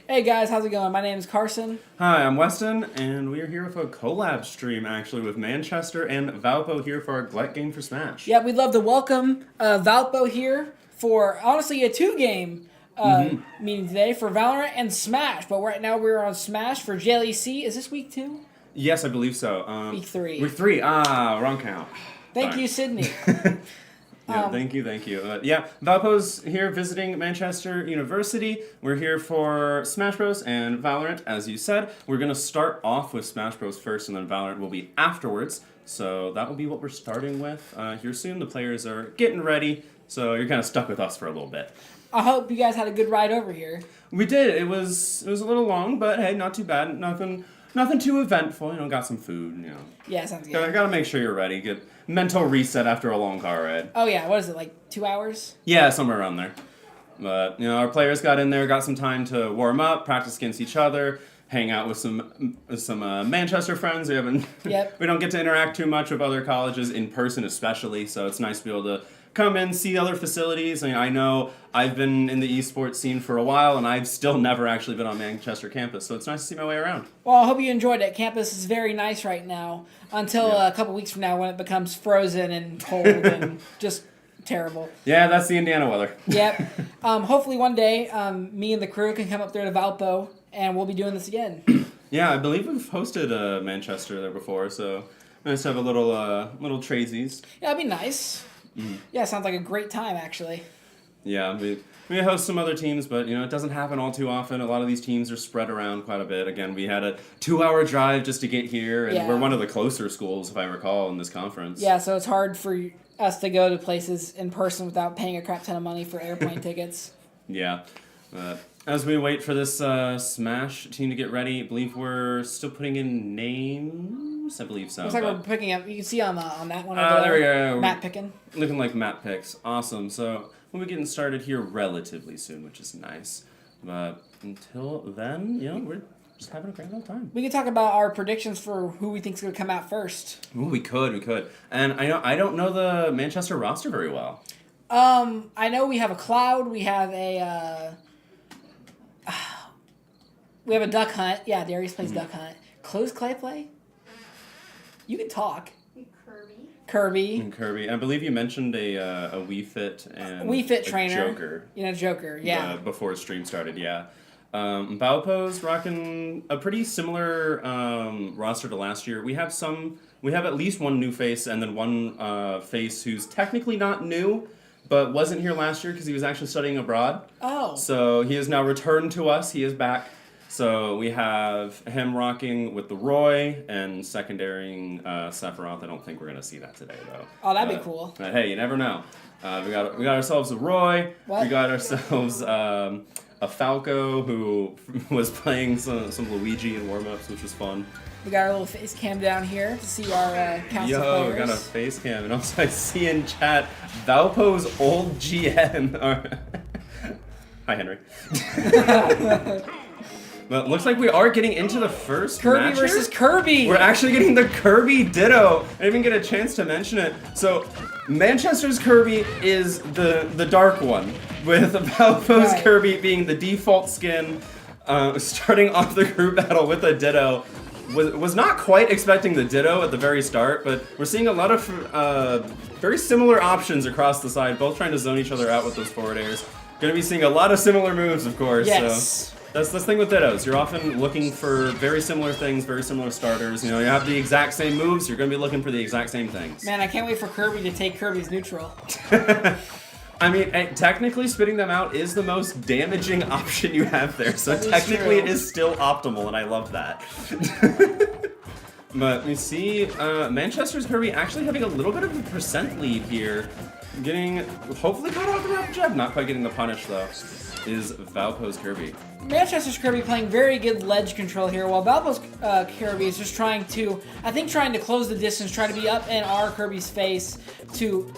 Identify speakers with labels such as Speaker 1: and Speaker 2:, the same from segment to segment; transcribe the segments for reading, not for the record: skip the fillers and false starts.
Speaker 1: Hey guys, how's it going? My name is Carson.
Speaker 2: Hi, I'm Weston, and we are here with a collab stream, actually, with Manchester and Valpo here for our GLEC game for Smash.
Speaker 1: Yeah, we'd love to welcome Valpo here for, honestly, a two-game meeting today for Valorant and Smash. But right now we're on Smash for GLEC. Is this week 2?
Speaker 2: Yes, I believe so.
Speaker 1: Week 3.
Speaker 2: Week 3. Ah, wrong count.
Speaker 1: Thank
Speaker 2: Sorry.
Speaker 1: you, Sydney.
Speaker 2: Yeah, thank you. Valpo's here visiting Manchester University. We're here for Smash Bros. And Valorant, as you said. We're going to start off with Smash Bros. First, and then Valorant will be afterwards. So that will be what we're starting with here soon. The players are getting ready, so you're kind of stuck with us for a little bit.
Speaker 1: I hope you guys had a good ride over here.
Speaker 2: We did. It was a little long, but hey, not too bad. Nothing too eventful. Got some food.
Speaker 1: Yeah, sounds good.
Speaker 2: Gotta make sure you're ready. Get mental reset after a long car ride.
Speaker 1: Oh yeah, what is it, like 2 hours?
Speaker 2: Yeah, somewhere around there. But our players got in there, got some time to warm up, practice against each other, hang out with some Manchester friends. We don't get to interact too much with other colleges in person, especially. So it's nice to be able to come in, see other facilities. I know I've been in the esports scene for a while, and I've still never actually been on Manchester campus, so it's nice to see my way around.
Speaker 1: Well, I hope you enjoyed it. Campus is very nice right now, until a couple weeks from now when it becomes frozen and cold and just terrible.
Speaker 2: Yeah, that's the Indiana weather.
Speaker 1: Yep. Hopefully one day, me and the crew can come up there to Valpo, and we'll be doing this again.
Speaker 2: Yeah, I believe we've hosted Manchester there before, so nice to have a little tradesies.
Speaker 1: Yeah, that'd be nice. Yeah, sounds like a great time, actually.
Speaker 2: Yeah, we host some other teams, but it doesn't happen all too often. A lot of these teams are spread around quite a bit. Again, we had a 2-hour drive just to get here, and we're one of the closer schools, if I recall, in this conference.
Speaker 1: Yeah, so it's hard for us to go to places in person without paying a crap ton of money for airplane tickets.
Speaker 2: Yeah. As we wait for this Smash team to get ready, I believe we're still putting in names. I believe so.
Speaker 1: Looks like we're picking up. You can see on that one.
Speaker 2: There we go.
Speaker 1: Map picking.
Speaker 2: Looking like map picks. Awesome. So we'll be getting started here relatively soon, which is nice. But until then, we're just having a grand old time.
Speaker 1: We can talk about our predictions for who we think is going to come out first.
Speaker 2: Ooh, we could. And I don't know the Manchester roster very well.
Speaker 1: I know we have a Cloud. We have a Duck Hunt. Yeah, Darius plays Duck Hunt. Close Clay play? You can talk. Kirby.
Speaker 2: I believe you mentioned a Wii Fit and
Speaker 1: Wii Fit trainer.
Speaker 2: Joker.
Speaker 1: Joker. Yeah.
Speaker 2: Before stream started. Yeah. Valpo's rocking a pretty similar roster to last year. We have at least one new face, and then one face who's technically not new, but wasn't here last year because he was actually studying abroad.
Speaker 1: Oh.
Speaker 2: So he has now returned to us. He is back. So we have him rocking with the Roy and secondarying Sephiroth. I don't think we're going to see that today, though.
Speaker 1: Oh, that'd be cool.
Speaker 2: Hey, you never know. We got ourselves a Roy.
Speaker 1: What?
Speaker 2: We got ourselves a Falco who was playing some Luigi in warm-ups, which was fun.
Speaker 1: We got our little face cam down here to see our council players.
Speaker 2: We got a face cam. And also I see in chat Valpo's old GM. Hi, Henry. But it looks like we are getting into the first
Speaker 1: Kirby
Speaker 2: match
Speaker 1: versus
Speaker 2: here.
Speaker 1: Kirby.
Speaker 2: We're actually getting the Kirby Ditto. I didn't even get a chance to mention it. So Manchester's Kirby is the dark one, with Valpo's Kirby being the default skin. Starting off the group battle with a Ditto. Was not quite expecting the Ditto at the very start, but we're seeing a lot of very similar options across the side, both trying to zone each other out with those forward airs. Going to be seeing a lot of similar moves, of course.
Speaker 1: Yes.
Speaker 2: So. That's the thing with Dittos. You're often looking for very similar things, very similar starters. You have the exact same moves. You're going to be looking for the exact same things.
Speaker 1: Man, I can't wait for Kirby to take Kirby's neutral.
Speaker 2: I mean, technically spitting them out is the most damaging option you have there. So technically it is still optimal, and I love that. But we see Manchester's Kirby actually having a little bit of a percent lead here. Hopefully caught off the rapid jab. Not quite getting the punish, though. Is Valpo's Kirby.
Speaker 1: Manchester's Kirby playing very good ledge control here, while Valpo's Kirby is just trying to close the distance, try to be up in our Kirby's face to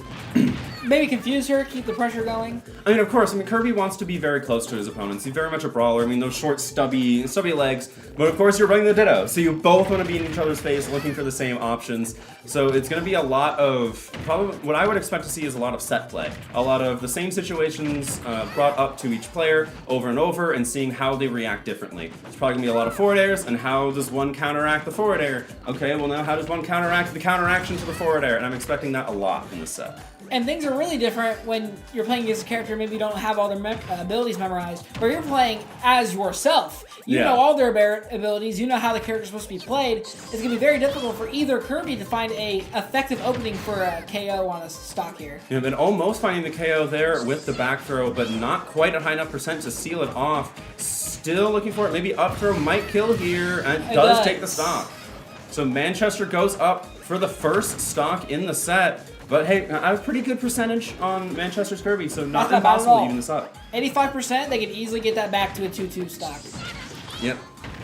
Speaker 1: maybe confuse her, keep the pressure going.
Speaker 2: I mean, of course, Kirby wants to be very close to his opponents. He's very much a brawler. I mean, those short, stubby legs. But of course, you're running the Ditto, so you both want to be in each other's face, looking for the same options. So it's going to be a lot of, probably, what I would expect to see is a lot of set play. A lot of the same situations brought up to each player over and over, and seeing how they react differently. There's probably going to be a lot of forward airs, and how does one counteract the forward air? Okay, well now how does one counteract the counteraction to the forward air? And I'm expecting that a lot in this set.
Speaker 1: And things are really different when you're playing against a character maybe you don't have all their abilities memorized, where you're playing as yourself. You know all their abilities, you know how the character's supposed to be played. It's going to be very difficult for either Kirby to find a effective opening for a KO on a stock here.
Speaker 2: Yeah, been almost finding the KO there with the back throw, but not quite a high enough percent to seal it off. Still looking for it. Maybe up throw might kill here, and it does take the stock. So Manchester goes up for the first stock in the set. But hey, I have a pretty good percentage on Manchester's Kirby, so not impossible to even this up.
Speaker 1: 85%, they could easily get that back to a 2-2 stock.
Speaker 2: Yep,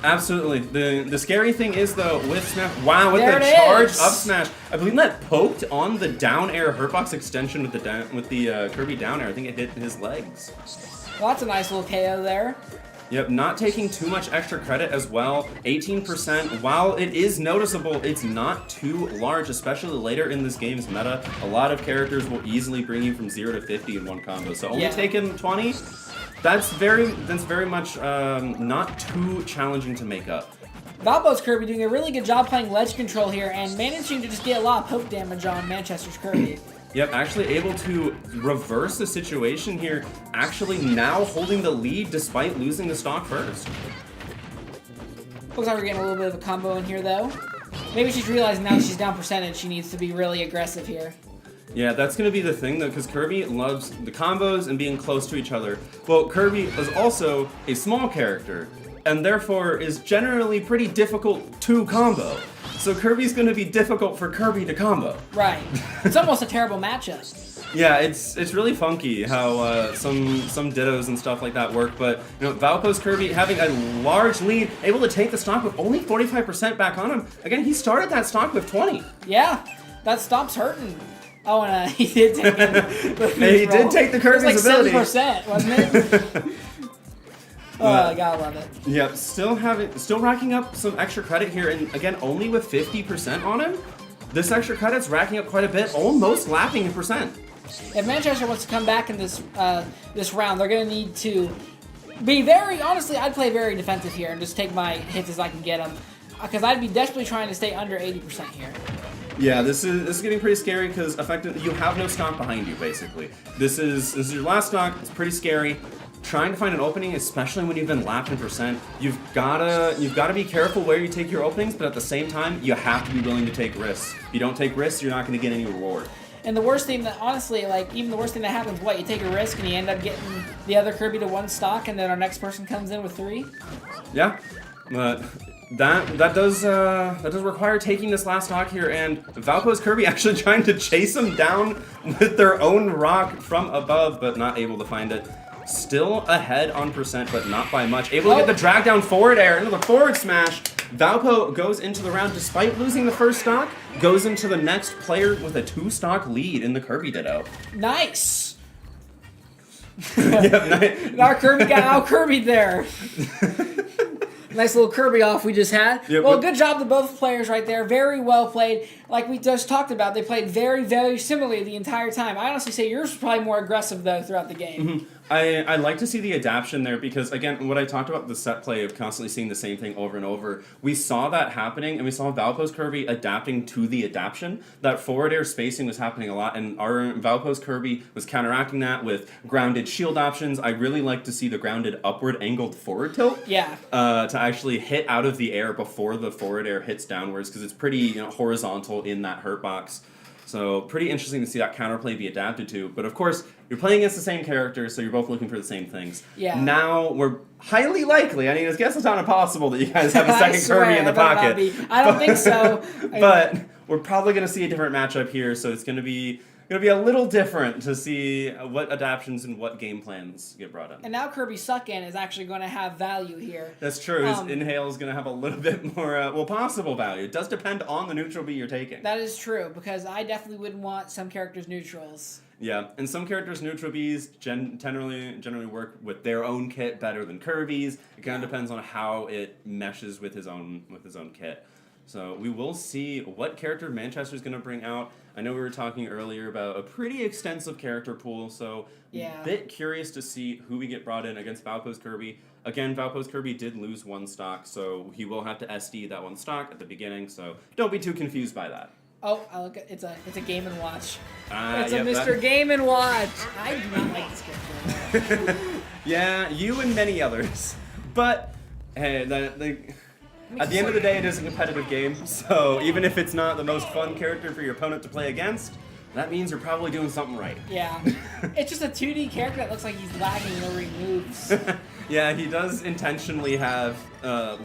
Speaker 2: absolutely. The scary thing is, though, with Smash, wow, with the charged up smash, I believe that poked on the down air hurtbox extension with the Kirby down air. I think it hit his legs.
Speaker 1: Well, that's a nice little KO there.
Speaker 2: Yep, not taking too much extra credit as well. 18%, while it is noticeable, it's not too large, especially later in this game's meta. A lot of characters will easily bring you from 0 to 50 in one combo, so only taking 20, that's very much not too challenging to make up.
Speaker 1: Valpo's Kirby doing a really good job playing ledge control here and managing to just get a lot of poke damage on Manchester's Kirby.
Speaker 2: Yep, actually able to reverse the situation here, actually now holding the lead despite losing the stock first.
Speaker 1: Looks like we're getting a little bit of a combo in here, though. Maybe she's realizing now she's down percentage, she needs to be really aggressive here.
Speaker 2: Yeah, that's going to be the thing, though, because Kirby loves the combos and being close to each other. Well, Kirby is also a small character, and therefore is generally pretty difficult to combo. So Kirby's going to be difficult for Kirby to combo.
Speaker 1: Right. It's almost a terrible matchup.
Speaker 2: Yeah, it's really funky how some Dittos and stuff like that work, but Valpo's Kirby having a large lead, able to take the stock with only 45% back on him. Again, he started that stock with 20.
Speaker 1: Yeah, that stock's hurting. Oh, and he did take it.
Speaker 2: He did take the Kirby's ability.
Speaker 1: It was like 7%, wasn't it? Oh, I gotta love it.
Speaker 2: Yep, still racking up some extra credit here, and again, only with 50% on him. This extra credit's racking up quite a bit, almost lapping a percent.
Speaker 1: If Manchester wants to come back in this this round, they're gonna need to be very, honestly, I'd play very defensive here and just take my hits as I can get them, because I'd be desperately trying to stay under 80% here.
Speaker 2: Yeah, this is getting pretty scary because effectively you have no stock behind you. Basically, this is your last stock. It's pretty scary. Trying to find an opening, especially when you've been lapped in percent, you've gotta be careful where you take your openings, but at the same time, you have to be willing to take risks. If you don't take risks, you're not going to get any reward.
Speaker 1: And the worst thing that, honestly, even the worst thing that happens, you take a risk and you end up getting the other Kirby to 1 stock, and then our next person comes in with 3.
Speaker 2: Yeah, but that does require taking this last stock here, and Valpo's Kirby actually trying to chase him down with their own rock from above, but not able to find it. Still ahead on percent, but not by much. Able to get the drag down forward air into the forward smash. Valpo goes into the round despite losing the first stock, goes into the next player with a 2-stock lead in the Kirby Ditto.
Speaker 1: Nice!
Speaker 2: Yep,
Speaker 1: Our Kirby got out Kirby'd there. Nice little Kirby off we just had.
Speaker 2: Yeah,
Speaker 1: well, good job to both players right there. Very well played. Like we just talked about, they played very, very similarly the entire time. I honestly say yours was probably more aggressive, though, throughout the game.
Speaker 2: Mm-hmm. I like to see the adaptation there because, again, what I talked about, the set play of constantly seeing the same thing over and over, we saw that happening, and we saw Valpo's Kirby adapting to the adaptation. That forward air spacing was happening a lot, and our Valpo's Kirby was counteracting that with grounded shield options. I really like to see the grounded upward angled forward tilt.
Speaker 1: Yeah.
Speaker 2: To actually hit out of the air before the forward air hits downwards, because it's pretty horizontal in that hurt box. So pretty interesting to see that counterplay be adapted to. But of course, you're playing against the same characters, so you're both looking for the same things.
Speaker 1: Yeah.
Speaker 2: Now we're highly likely, I mean, I guess it's not impossible that you guys have a second Kirby in the pocket.
Speaker 1: I don't think so.
Speaker 2: But we're probably going to see a different matchup here, so it's going to be gonna be a little different to see what adaptions and what game plans get brought in.
Speaker 1: And now Kirby Suck-In is actually going to have value here.
Speaker 2: That's true. His Inhale is gonna have a little bit more, possible value. It does depend on the neutral B you're taking.
Speaker 1: That is true, because I definitely wouldn't want some characters neutrals.
Speaker 2: Yeah, and some characters' neutral Bs generally work with their own kit better than Kirby's. It kind of depends on how it meshes with his own kit. So we will see what character Manchester's going to bring out. I know we were talking earlier about a pretty extensive character pool, so a bit curious to see who we get brought in against Valpo's Kirby. Again, Valpo's Kirby did lose one stock, so he will have to SD that one stock at the beginning, so don't be too confused by that.
Speaker 1: Oh, I look at it's a Game & Watch. It's a
Speaker 2: yep,
Speaker 1: Mr. Game & Watch. I do not like this character.
Speaker 2: Yeah, you and many others. But hey, at the end of the day, it is a competitive game. So even if it's not the most fun character for your opponent to play against, that means you're probably doing something right.
Speaker 1: Yeah, it's just a 2D character that looks like he's lagging whenever he moves.
Speaker 2: Yeah, he does intentionally have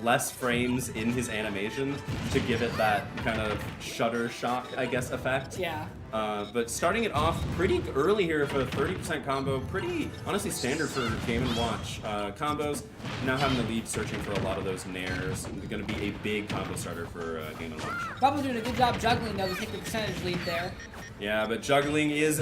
Speaker 2: less frames in his animation to give it that kind of shutter shock, I guess, effect.
Speaker 1: Yeah.
Speaker 2: But starting it off pretty early here for a 30% combo, pretty honestly standard for Game & Watch combos. Now having the lead searching for a lot of those nairs, going to be a big combo starter for Game & Watch.
Speaker 1: Valpo doing a good job juggling though to take the percentage lead there.
Speaker 2: Yeah, but juggling is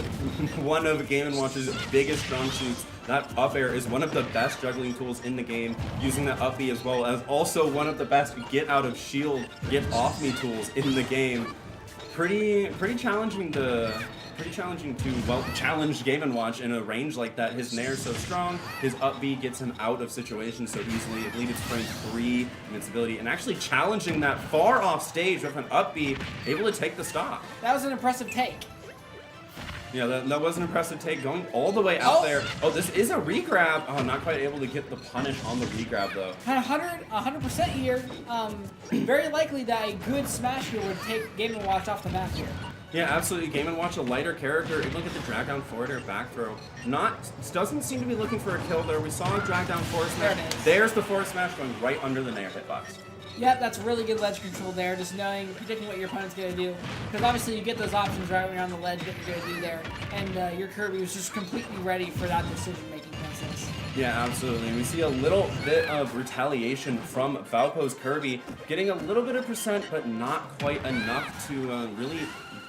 Speaker 2: one of Game & Watch's biggest strong suits. That up air is one of the best juggling tools in the game, using that up B as well as also one of the best get out of shield, get off me tools in the game. Pretty challenging to challenge Game & Watch in a range like that. His nair is so strong, his up B gets him out of situations so easily. I believe it's frame 3 invincibility, and actually challenging that far off stage with an up B, able to take the stock.
Speaker 1: That was an impressive take.
Speaker 2: Yeah, that was an impressive take, going all the way out there. Oh, this is a regrab. Oh, not quite able to get the punish on the regrab, though.
Speaker 1: 100% here. Very likely that a good smash here would take Game & Watch off the map here.
Speaker 2: Yeah, absolutely. Game & Watch, a lighter character. Look at the drag down forward air back throw. Doesn't seem to be looking for a kill there. We saw a drag down forward smash.
Speaker 1: There it is.
Speaker 2: There's the forward smash going right under the nair hitbox.
Speaker 1: Yep, that's really good ledge control there, just predicting what your opponent's going to do. Because obviously you get those options right when you're on the ledge, what you're going to do there. And your Kirby was just completely ready for that decision-making process.
Speaker 2: Yeah, absolutely. We see a little bit of retaliation from Valpo's Kirby, getting a little bit of percent, but not quite enough to really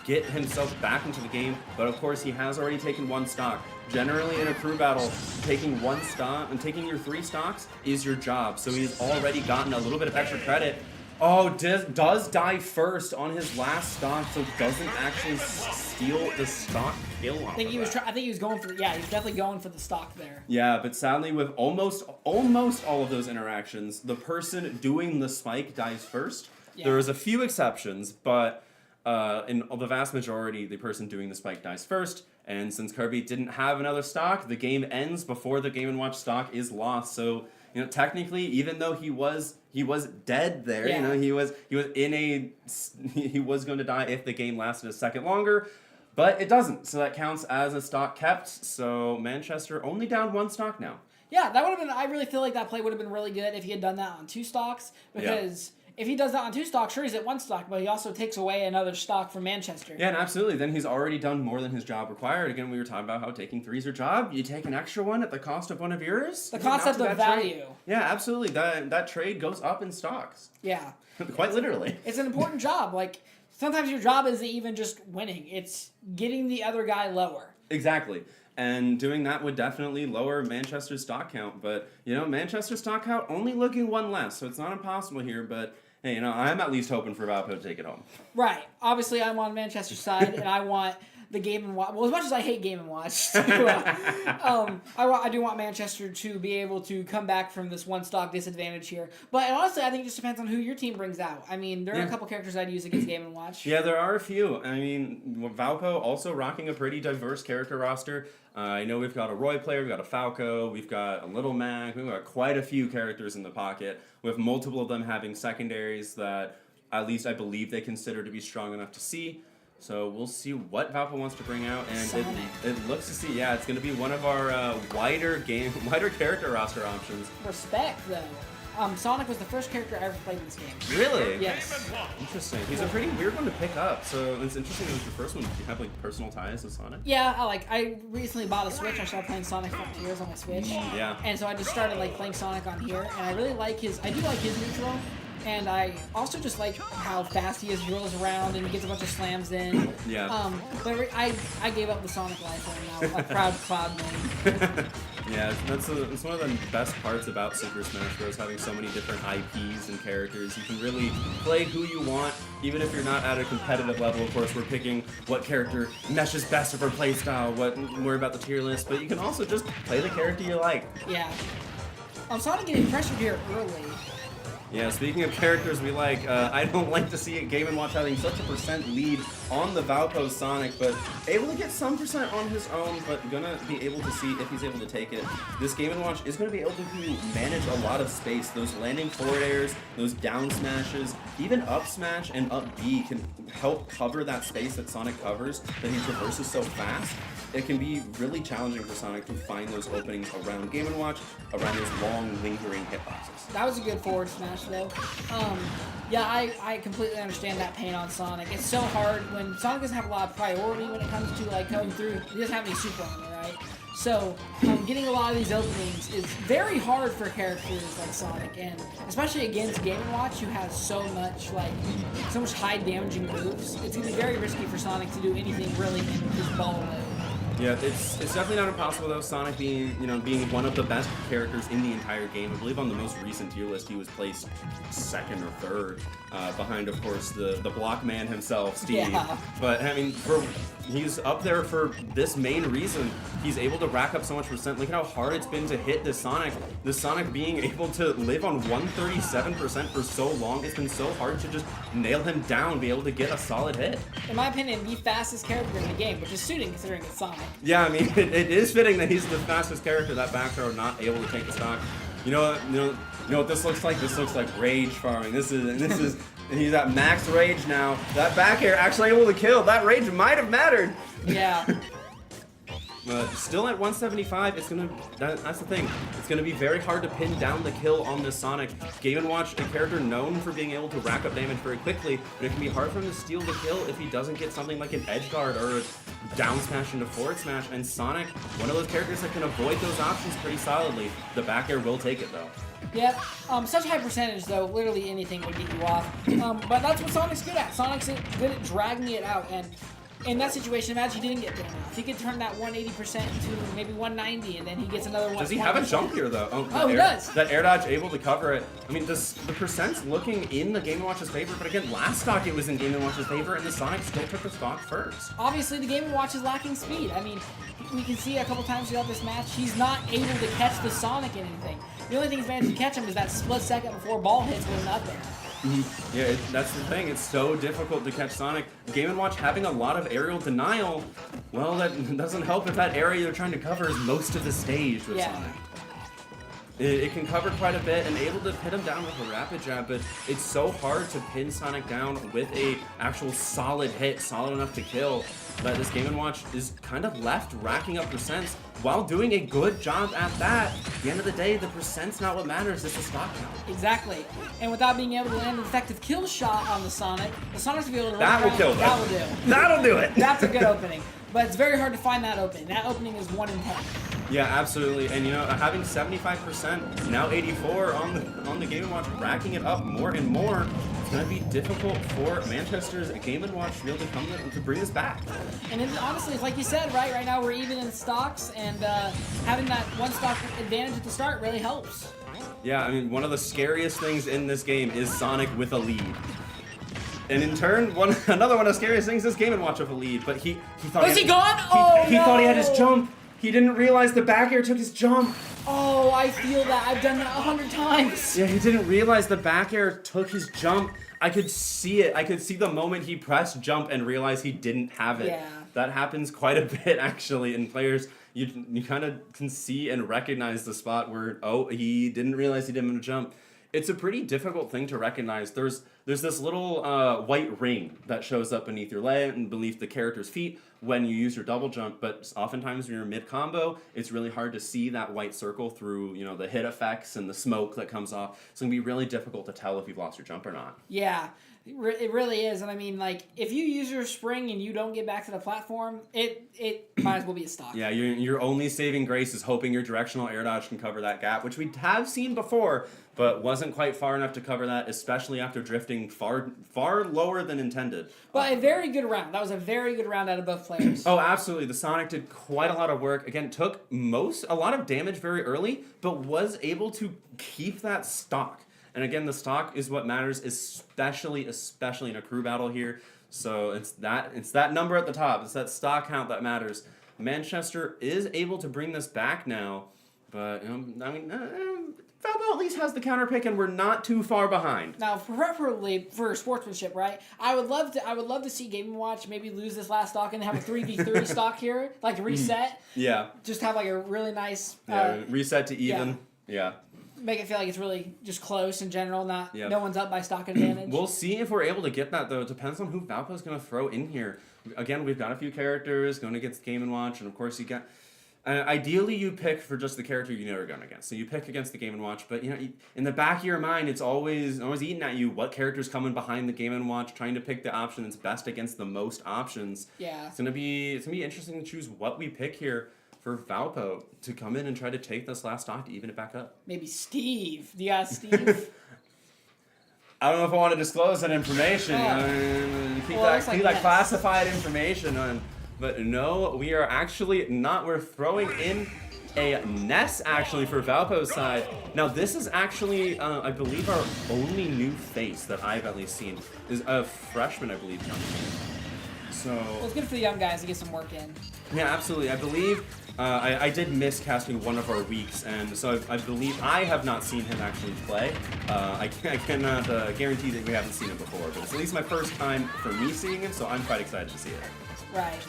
Speaker 2: get himself back into the game. But of course, he has already taken one stock. Generally, in a crew battle, taking one stock and taking your 3 stocks is your job. So he's already gotten a little bit of extra credit. Oh, does die first on his last stock, so doesn't actually steal the stock kill.
Speaker 1: I think he was going for he's definitely going for the stock there.
Speaker 2: Yeah, but sadly, with almost all of those interactions, the person doing the spike dies first. Yeah. There is a few exceptions, but in the vast majority, the person doing the spike dies first. And since Kirby didn't have another stock, the game ends before the Game & Watch stock is lost. So, technically, even though he was dead there, he was going to die if the game lasted a second longer, but it doesn't. So that counts as a stock kept. So Manchester only down 1 stock now.
Speaker 1: Yeah, that would have been. I really feel like that play would have been really good if he had done that on 2 stocks, because. Yeah. If he does that on 2 stocks, sure, he's at 1 stock, but he also takes away another stock from Manchester.
Speaker 2: Yeah, and absolutely. Then he's already done more than his job required. Again, we were talking about how taking 3 is your job. You take an extra one at the cost of one of yours.
Speaker 1: The concept of value.
Speaker 2: Yeah, absolutely. That trade goes up in stocks.
Speaker 1: Yeah.
Speaker 2: Quite literally.
Speaker 1: It's an important job. Like, sometimes your job isn't even just winning. It's getting the other guy lower.
Speaker 2: Exactly. And doing that would definitely lower Manchester's stock count. But, Manchester's stock count only looking 1 less, so it's not impossible here, but... Hey, I'm at least hoping for Valpo to take it home.
Speaker 1: Right. Obviously, I'm on Manchester's side, and I want the Game & Watch. Well, as much as I hate Game & Watch, I do want Manchester to be able to come back from this 1 stock disadvantage here. But honestly, I think it just depends on who your team brings out. I mean, there are a couple characters I'd use against Game & Watch.
Speaker 2: Yeah, there are a few. I mean, Valpo also rocking a pretty diverse character roster. I know we've got a Roy player, we've got a Falco, we've got a Little Mac, we've got quite a few characters in the pocket, with multiple of them having secondaries that at least I believe they consider to be strong enough to see. So we'll see what Valpo wants to bring out, and it looks to see, it's going to be one of our wider character roster options.
Speaker 1: Respect, though. Sonic was the first character I ever played in this game.
Speaker 2: Really?
Speaker 1: Yes.
Speaker 2: Interesting. He's a pretty weird one to pick up. So it's interesting that it was your first one. Do you have like personal ties with Sonic?
Speaker 1: Yeah, I recently bought a Switch. I started playing Sonic Frontiers on my Switch.
Speaker 2: Yeah.
Speaker 1: And so I just started like playing Sonic on here, and I really like his. I do like his neutral, and I also just like how fast he is. He rolls around and he gets a bunch of slams in.
Speaker 2: Yeah.
Speaker 1: But I gave up the Sonic life, and I'm now a proud Cloud main.
Speaker 2: Yeah, it's one of the best parts about Super Smash Bros. Having so many different IPs and characters. You can really play who you want, even if you're not at a competitive level. Of course, we're picking what character meshes best with our playstyle, what worry about the tier list, but you can also just play the character you like.
Speaker 1: Yeah. Sonic getting pressured here early.
Speaker 2: Yeah, speaking of characters we like, I don't like to see it Game & Watch having such a percent lead on the Valpo Sonic, but able to get some percent on his own, but gonna be able to see if he's able to take it. This Game & Watch is gonna be able to manage a lot of space. Those landing forward airs, those down smashes, even up smash and up B can help cover that space that Sonic covers, that he traverses so fast. It can be really challenging for Sonic to find those openings around Game & Watch, around those long, lingering hitboxes.
Speaker 1: That was a good forward smash, though. Yeah, I completely understand that pain on Sonic. It's so hard when Sonic doesn't have a lot of priority when it comes to like going through. He doesn't have any super armor, right? So getting a lot of these openings is very hard for characters like Sonic, and especially against Game & Watch, who has so much high damaging moves. It's gonna be very risky for Sonic to do anything really in his ball mode.
Speaker 2: Yeah, it's definitely not impossible though. Sonic being one of the best characters in the entire game. I believe on the most recent tier list he was placed second or third, behind of course the block man himself, Steve.
Speaker 1: Yeah.
Speaker 2: But I mean, he's up there for this main reason. He's able to rack up so much percent. Look at how hard it's been to hit this Sonic. This Sonic being able to live on 137% for so long. It's been so hard to just nail him down, be able to get a solid hit.
Speaker 1: In my opinion, the fastest character in the game, which is suiting considering it's Sonic.
Speaker 2: Yeah, I mean, it is fitting that he's the fastest character. That back throw not able to take the stock. You know what this looks like? This looks like rage farming. This is he's at max rage now. That back air actually able to kill. That rage might have mattered.
Speaker 1: Yeah.
Speaker 2: Still at 175, that's the thing. It's gonna be very hard to pin down the kill on this Sonic. Game & Watch, a character known for being able to rack up damage very quickly, but it can be hard for him to steal the kill if he doesn't get something like an edge guard or a down smash into forward smash. And Sonic, one of those characters that can avoid those options pretty solidly. The back air will take it though.
Speaker 1: Yep. Such a high percentage, though, literally anything would get you off. But that's what Sonic's good at. Sonic's good at dragging it out, and in that situation, imagine he didn't get thrown off. He could turn that 180% to maybe 190, and then he gets another one.
Speaker 2: Does he have a jump here, though?
Speaker 1: He does.
Speaker 2: That air dodge able to cover it. I mean, the percent's looking in the Game & Watch's favor, but again, last stock it was in Game & Watch's favor, and the Sonic still took the stock first.
Speaker 1: Obviously, the Game & Watch is lacking speed. I mean, we can see a couple times throughout this match, he's not able to catch the Sonic in anything. The only thing he's managed to catch him is that split second before ball hits when he's up there.
Speaker 2: Yeah, that's the thing. It's so difficult to catch Sonic. Game & Watch having a lot of aerial denial, well, that doesn't help if that area they're trying to cover is most of the stage with Sonic. It can cover quite a bit and able to pin him down with a rapid jab, but it's so hard to pin Sonic down with a actual solid hit, solid enough to kill, that this Game & Watch is kind of left racking up percents while doing a good job at that. At the end of the day, the percent's not what matters, it's the stock count.
Speaker 1: Exactly. And without being able to land an effective kill shot on the Sonic's going to be able to
Speaker 2: that will kill them.
Speaker 1: That will do.
Speaker 2: That'll do it.
Speaker 1: That's a good opening. But it's very hard to find that opening. That opening is 1 in 10.
Speaker 2: Yeah, absolutely. And having 75%, now 84 on the Game & Watch, racking it up more and more, it's going to be difficult for Manchester's Game & Watch to be able to come to bring this back.
Speaker 1: And honestly, it's like you said, right now we're even in stocks, and having that one stock advantage at the start really helps.
Speaker 2: Yeah, I mean, one of the scariest things in this game is Sonic with a lead. And in turn, another one of the scariest things is Game & Watch with a lead, but he thought
Speaker 1: he gone?
Speaker 2: He thought he had his jump. He didn't realize the back air took his jump.
Speaker 1: Oh, I feel that. I've done that 100 times.
Speaker 2: Yeah, he didn't realize the back air took his jump. I could see it. I could see the moment he pressed jump and realized he didn't have it.
Speaker 1: Yeah.
Speaker 2: That happens quite a bit, actually, in players. You kind of can see and recognize the spot where, oh, he didn't realize he didn't jump. It's a pretty difficult thing to recognize. There's there's this little white ring that shows up beneath your leg and beneath the character's feet when you use your double jump, but oftentimes when you're mid-combo, it's really hard to see that white circle through, you know, the hit effects and the smoke that comes off. It's going to be really difficult to tell if you've lost your jump or not.
Speaker 1: Yeah, it really is. And I mean, like, if you use your spring and you don't get back to the platform, it might as well be a stock.
Speaker 2: Yeah, your only saving grace is hoping your directional air dodge can cover that gap, which we have seen before, but wasn't quite far enough to cover that, especially after drifting far lower than intended.
Speaker 1: But a very good round. That was a very good round out of both players.
Speaker 2: Oh, absolutely. The Sonic did quite a lot of work. Again, took a lot of damage very early, but was able to keep that stock. And again, the stock is what matters, especially in a crew battle here. So it's that number at the top. It's that stock count that matters. Manchester is able to bring this back now, but Valpo at least has the counter pick, and we're not too far behind.
Speaker 1: Now, preferably for sportsmanship, right? I would love to see Game & Watch maybe lose this last stock and have a 3v3 stock here, like reset.
Speaker 2: Yeah.
Speaker 1: Just have like a really nice
Speaker 2: reset to even. Yeah.
Speaker 1: Make it feel like it's really just close in general, not
Speaker 2: Yep.
Speaker 1: no one's up by stock advantage.
Speaker 2: We'll see if we're able to get that, though. It depends on who Valpo's going to throw in here. Again, we've got a few characters going against Game & Watch, and of course you got... ideally, you pick for just the character you know you're going against. So you pick against the Game & Watch, but you know, in the back of your mind, it's always eating at you what character's coming behind the Game & Watch, trying to pick the option that's best against the most options.
Speaker 1: Yeah.
Speaker 2: It's gonna be interesting to choose what we pick here for Valpo to come in and try to take this last stock to even it back up.
Speaker 1: Maybe Steve. Do you got Steve?
Speaker 2: I don't know if I want to disclose that information. Keep that classified information. But no, we are actually not. We're throwing in a Ness actually for Valpo's side. Now this is actually, I believe, our only new face that I've at least seen is a freshman, I believe, coming in. So
Speaker 1: well, it's good for the young guys to get some work in.
Speaker 2: Yeah, absolutely. I believe I did miss casting one of our weeks, and so I believe I have not seen him actually play. I cannot guarantee that we haven't seen him before, but it's at least my first time for me seeing him, so I'm quite excited to see it.
Speaker 1: Right.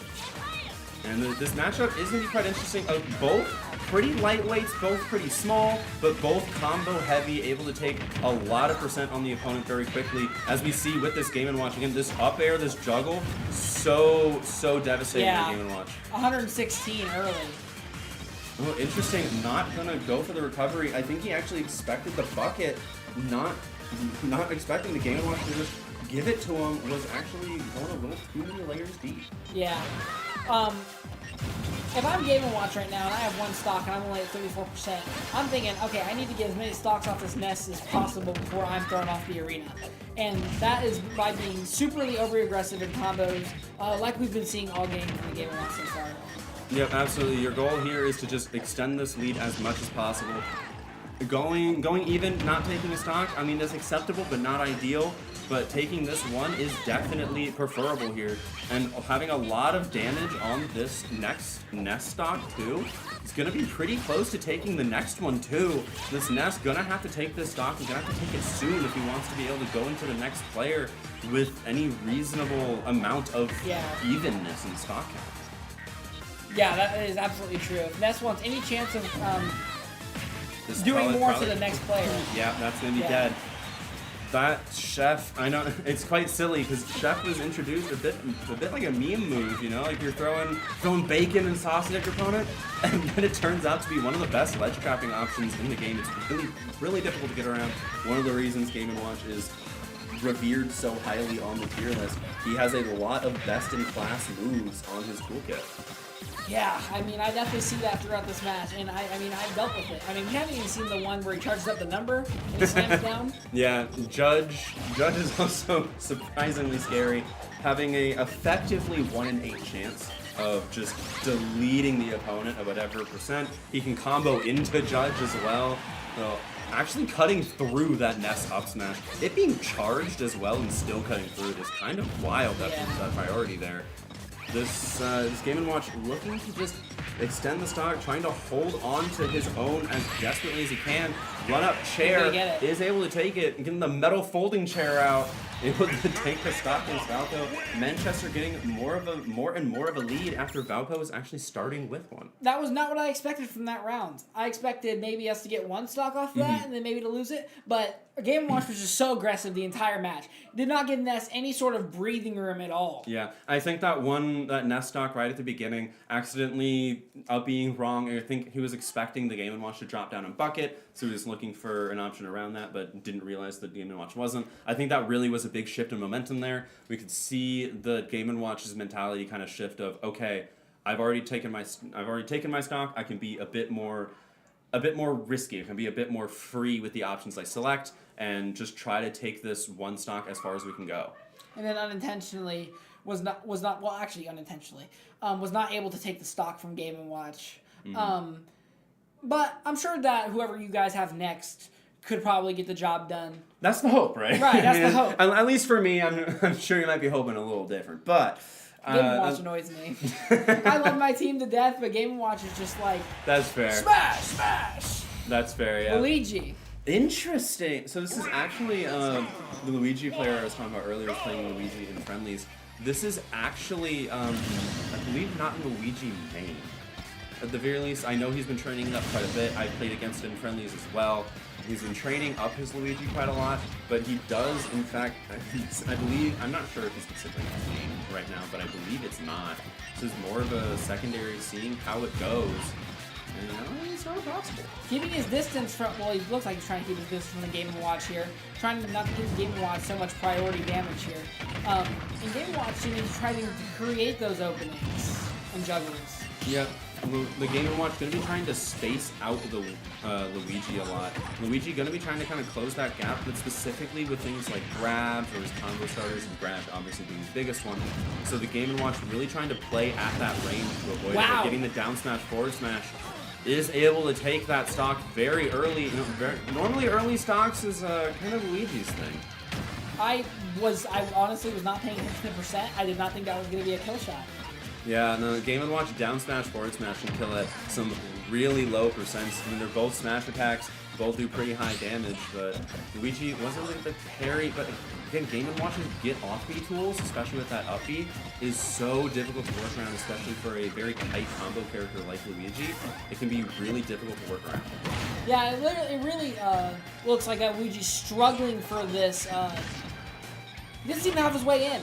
Speaker 2: And this matchup is going to be quite interesting. Both pretty lightweights, both pretty small, but both combo heavy, able to take a lot of percent on the opponent very quickly. As we see with this Game & Watch, again, this up air, this juggle, so devastating in Game & Watch.
Speaker 1: 116 early.
Speaker 2: Oh, interesting. Not going to go for the recovery. I think he actually expected the bucket, not expecting the Game & Watch to just give it to him, was actually going a little too many layers deep.
Speaker 1: Yeah. If I'm Game & Watch right now and I have one stock and I'm only at 34%, I'm thinking, okay, I need to get as many stocks off this nest as possible before I'm thrown off the arena. And that is by being superly over-aggressive in combos, like we've been seeing all game from the Game & Watch so far.
Speaker 2: Yep, absolutely. Your goal here is to just extend this lead as much as possible. Going even, not taking a stock, I mean, that's acceptable, but not ideal. But taking this one is definitely preferable here. And having a lot of damage on this next nest stock, too. It's going to be pretty close to taking the next one, too. This nest going to have to take this stock. He's going to have to take it soon if he wants to be able to go into the next player with any reasonable amount of evenness in stock count.
Speaker 1: Yeah, that is absolutely true. If Ness wants any chance of doing more to the next player.
Speaker 2: Yeah, that's going to be dead. That Chef, I know, it's quite silly because Chef was introduced a bit like a meme move, you know, like you're throwing bacon and sausage at your opponent, and then it turns out to be one of the best ledge trapping options in the game. It's really difficult to get around. One of the reasons Game & Watch is revered so highly on the tier list. He has a lot of best-in-class moves on his toolkit.
Speaker 1: Yeah, I mean, I definitely see that throughout this match, and I mean, I've dealt with it. I mean, we haven't even seen the one where he charges up the number and he slams down.
Speaker 2: Yeah, Judge is also surprisingly scary, having a effectively 1 in 8 chance of just deleting the opponent at whatever percent. He can combo into Judge as well. So actually cutting through that Nest up smash, it being charged as well and still cutting through it is kind of wild. That priority there. This Game & Watch looking to just extend the stock, trying to hold on to his own as desperately as he can. run-up chair,
Speaker 1: get it.
Speaker 2: is able to take it, and getting the metal folding chair out, able to take the stock against Valpo. Manchester getting more and more of a lead after Valpo was actually starting with one.
Speaker 1: That was not what I expected from that round. I expected maybe us to get one stock off of that and then maybe to lose it, but Game & Watch was just so aggressive the entire match. Did not give Ness any sort of breathing room at all.
Speaker 2: Yeah, I think that Ness stock right at the beginning, accidentally being wrong. I think he was expecting the Game & Watch to drop down and bucket, so he was looking for an option around that, but didn't realize that Game & Watch wasn't. I think that really was a big shift in momentum there. We could see the Game & Watch's mentality kind of shift of, okay, I've already taken my stock. I can be a bit more risky. I can be a bit more free with the options I select and just try to take this one stock as far as we can go.
Speaker 1: And then unintentionally was not able to take the stock from Game & Watch. But I'm sure that whoever you guys have next could probably get the job done.
Speaker 2: That's the hope, right?
Speaker 1: Right, that's the hope.
Speaker 2: At least for me, I'm sure you might be hoping a little different, but
Speaker 1: Game & Watch annoys me. I love my team to death, but Game & Watch is just like...
Speaker 2: That's fair.
Speaker 1: Smash! Smash!
Speaker 2: That's fair, yeah.
Speaker 1: Luigi.
Speaker 2: Interesting. So this is actually the Luigi player I was talking about earlier was playing Luigi in friendlies. This is actually, I believe, not Luigi main. At the very least, I know he's been training it up quite a bit. I played against him in friendlies as well. He's been training up his Luigi quite a lot, but he does, in fact, I believe, I'm not sure if he's considering a main right now, but I believe it's not. This is more of a secondary, seeing how it goes. And, it's not impossible.
Speaker 1: Keeping his distance from, well, he looks like he's trying to keep his distance from the Game & Watch here. Trying to not to give the Game & Watch so much priority damage here. In Game & Watch, you need to try to create those openings and juggles.
Speaker 2: Yep. The Game & Watch going to be trying to space out the Luigi a lot. Luigi going to be trying to kind of close that gap, but specifically with things like grabs or his combo starters, and grabs obviously being the biggest one. So the Game & Watch really trying to play at that range to avoid it. Getting the down smash, forward smash, is able to take that stock very early. You know, normally early stocks is kind of Luigi's thing.
Speaker 1: I honestly was not paying attention to the percent. I did not think that was going to be a kill shot.
Speaker 2: Yeah, no, Game & Watch down smash, forward smash, and kill at some really low percents. I mean, they're both smash attacks, both do pretty high damage, but Luigi wasn't really the parry. But again, Game & Watch's get off B tools, especially with that up B, is so difficult to work around, especially for a very tight combo character like Luigi. It can be really difficult to work around.
Speaker 1: Yeah, it really looks like that Luigi's struggling for this. He doesn't even have his way in.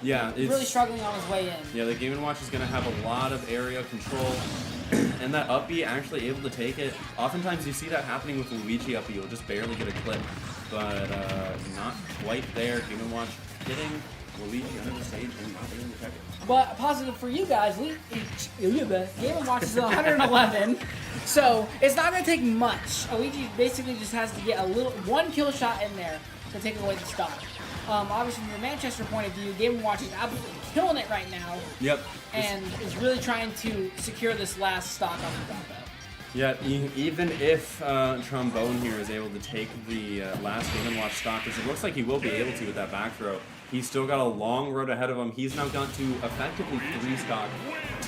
Speaker 2: Yeah,
Speaker 1: he's really struggling on his way in.
Speaker 2: Yeah, the Game & Watch is going to have a lot of area control, and that up B actually able to take it. Oftentimes you see that happening with Luigi up B, you'll just barely get a clip, but not quite there. Game & Watch hitting Luigi under the stage and not able to check it.
Speaker 1: But positive for you guys, Game & Watch is 111, so it's not going to take much. Luigi basically just has to get one kill shot in there to take away the stock. Obviously, from the Manchester point of view, Game & Watch is absolutely killing it right now.
Speaker 2: Yep.
Speaker 1: And is really trying to secure this last stock off the Valpo.
Speaker 2: Yeah, even if Trombone here is able to take the last Game & Watch stock, which it looks like he will be able to with that back throw, he's still got a long road ahead of him. He's now got to effectively 3-stock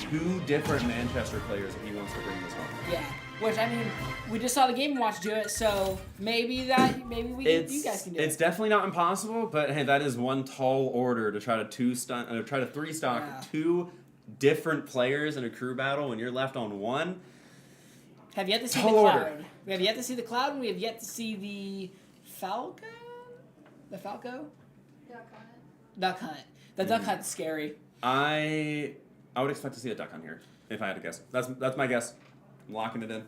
Speaker 2: 2 different Manchester players if he wants to bring this home.
Speaker 1: Yeah. Which, I mean, we just saw the Game & Watch do it, so maybe you guys can do it.
Speaker 2: It's definitely not impossible, but hey, that is one tall order to try to 3-stock 2 different players in a crew battle when you're left on one.
Speaker 1: Have yet to see the Cloud. We have yet to see the Cloud, and we have yet to see the Falcon? The Falco? Duck Hunt. The Duck Hunt's scary.
Speaker 2: I would expect to see a Duck Hunt here, if I had to guess. That's my guess. I'm locking it in.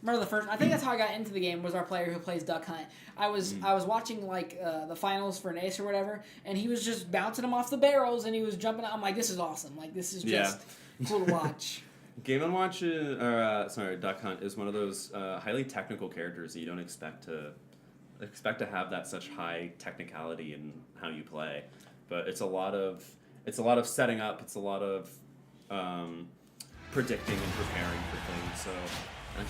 Speaker 1: Remember I think that's how I got into the game, was our player who plays Duck Hunt. I was watching like the finals for an ace or whatever, and he was just bouncing them off the barrels, and he was jumping out. I'm like, this is awesome. Like, this is just cool to watch.
Speaker 2: Game & Watch, Duck Hunt is one of those highly technical characters that you don't expect to have that such high technicality in how you play. But it's a lot of setting up. It's a lot of predicting and preparing for things. So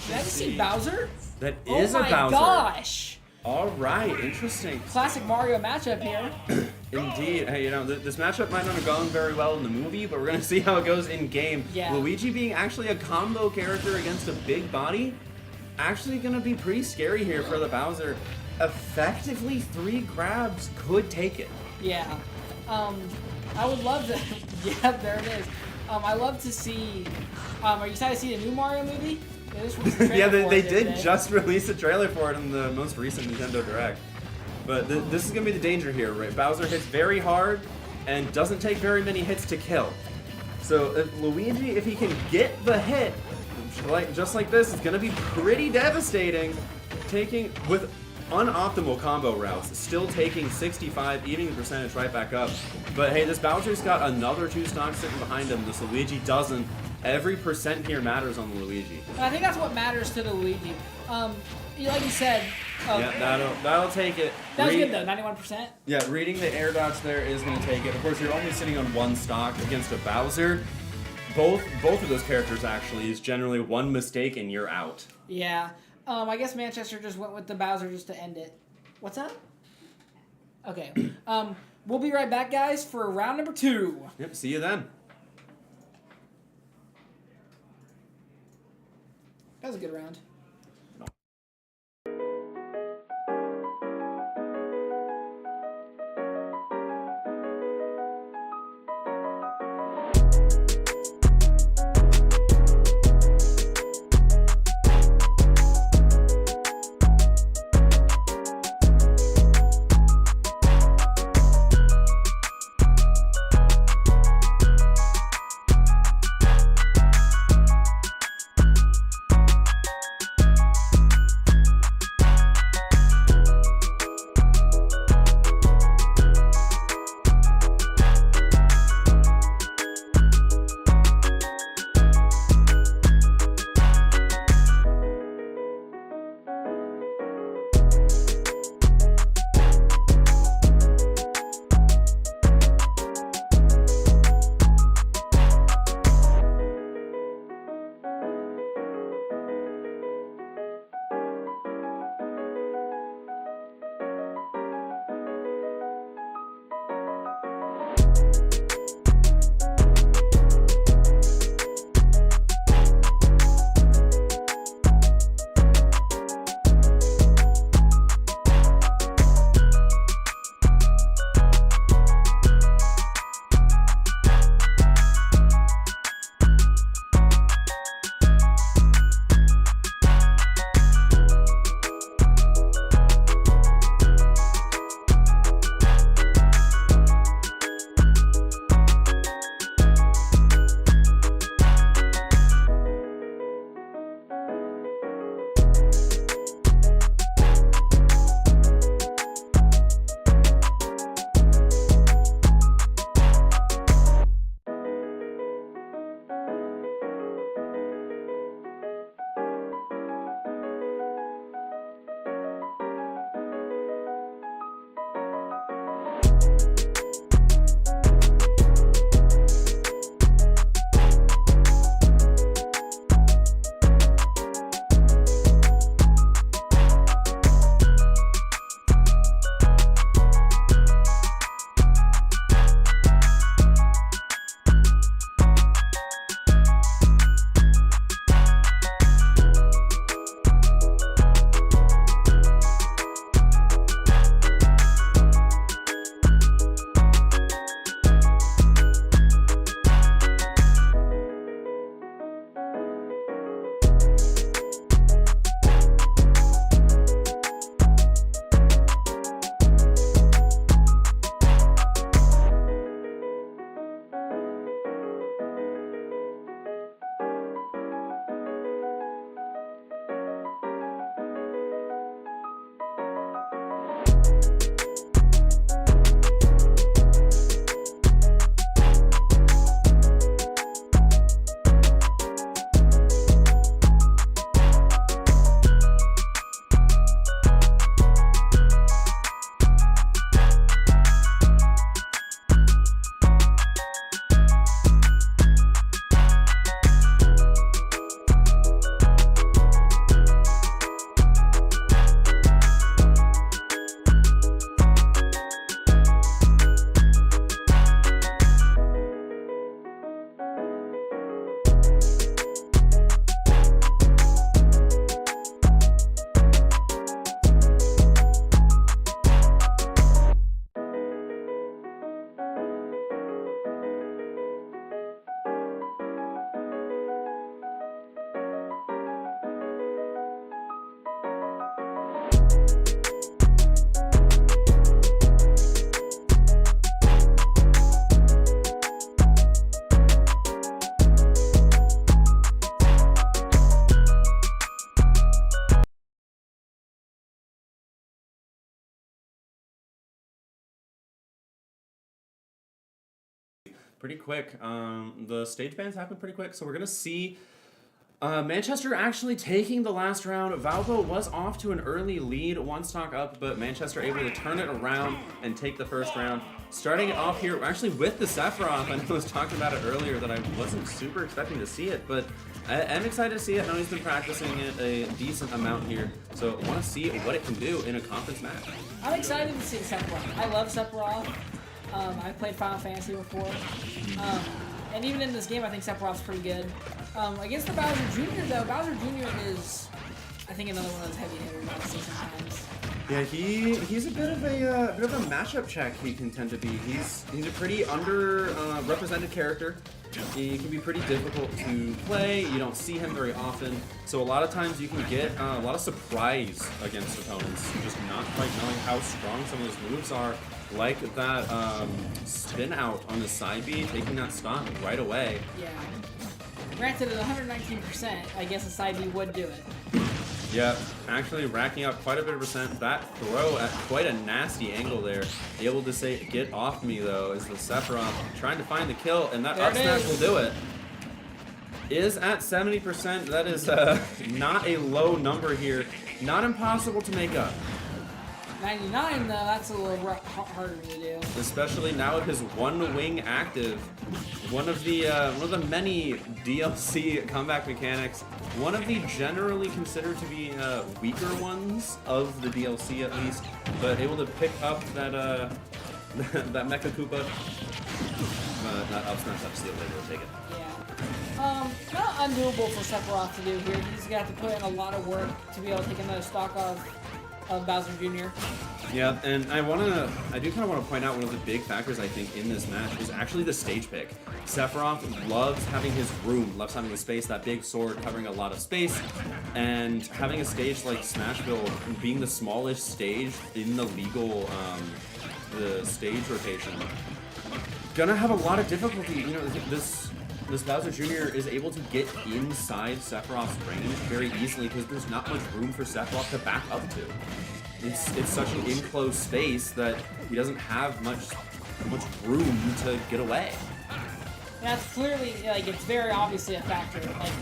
Speaker 1: did I just see Bowser?
Speaker 2: That is a Bowser.
Speaker 1: Oh my gosh!
Speaker 2: All right, interesting.
Speaker 1: Classic Mario matchup here.
Speaker 2: Indeed. Hey, this matchup might not have gone very well in the movie, but we're gonna see how it goes in game.
Speaker 1: Yeah.
Speaker 2: Luigi being actually a combo character against a big body. actually going to be pretty scary here for the Bowser. Effectively, 3 grabs could take it.
Speaker 1: Yeah. I would love to. Yeah, there it is. I love to see. Are you excited to see the new Mario movie?
Speaker 2: Yeah, they did just release a trailer for it in the most recent Nintendo Direct. But this is going to be the danger here, right? Bowser hits very hard and doesn't take very many hits to kill. So if Luigi, if he can get the hit, just like this, it's going to be pretty devastating. Taking, with unoptimal combo routes, still taking 65, eating the percentage right back up. But hey, this Bowser's got another 2 stocks sitting behind him. This Luigi doesn't. Every percent here matters on the Luigi.
Speaker 1: And I think that's what matters to the Luigi. Like you said.
Speaker 2: Yeah, that'll take it.
Speaker 1: That was good though, 91%.
Speaker 2: Yeah, reading the air dodge there is going to take it. Of course, you're only sitting on 1 stock against a Bowser. Both of those characters actually is generally 1 mistake and you're out.
Speaker 1: Yeah. I guess Manchester just went with the Bowser just to end it. What's that? Okay. We'll be right back, guys, for round number 2.
Speaker 2: Yep. See you then.
Speaker 1: That was a good round.
Speaker 2: pretty quick. The stage bans happen pretty quick, so we're gonna see Manchester actually taking the last round. Valpo was off to an early lead, one stock up, but Manchester able to turn it around and take the first round. Starting it off here, actually with the Sephiroth. I know I was talking about it earlier that I wasn't super expecting to see it, but I'm excited to see it. I know he's been practicing it a decent amount here, so I want to see what it can do in a conference match.
Speaker 1: I'm excited to see Sephiroth. I love Sephiroth. I've played Final Fantasy before. And even in this game, I think Sephiroth's pretty good. Against the Bowser Jr., though, Bowser Jr. is, I think, another one of those heavy hitters I've seen sometimes.
Speaker 2: Yeah, he's a bit of a matchup check. He can tend to be. He's a pretty represented character. He can be pretty difficult to play. You don't see him very often, so a lot of times you can get a lot of surprise against opponents, just not quite knowing how strong some of his moves are. Like that spin out on the side B, taking that stock right away.
Speaker 1: Yeah. Granted, at 119%, I guess a side B would do it.
Speaker 2: Yeah, actually racking up quite a bit of percent. That throw at quite a nasty angle there. Able to say, get off me though, is the Sephiroth trying to find the kill, and that up smash will do it. Is at 70%. That is not a low number here. Not impossible to make up.
Speaker 1: 99 though, that's a little harder to do.
Speaker 2: Especially now with his one wing active. One of the many DLC comeback mechanics. One of the generally considered to be weaker ones of the DLC at least, but able to pick up that that Mecha Koopa. Not up smash, up steal, they'll take it.
Speaker 1: Yeah. Not undoable for Sephiroth to do here. He's gonna have to put in a lot of work to be able to take another stock of Bowser Jr.
Speaker 2: Yeah, and I do kind of want to point out one of the big factors I think in this match is actually the stage pick. Sephiroth loves having his room, loves having the space, that big sword covering a lot of space, and having a stage like Smashville being the smallest stage in the legal the stage rotation. Gonna have a lot of difficulty. You know, this Bowser Jr. is able to get inside Sephiroth's range very easily because there's not much room for Sephiroth to back up to. It's such an enclosed space that he doesn't have much room to get away.
Speaker 1: That's clearly, like, it's very obviously a factor. Like,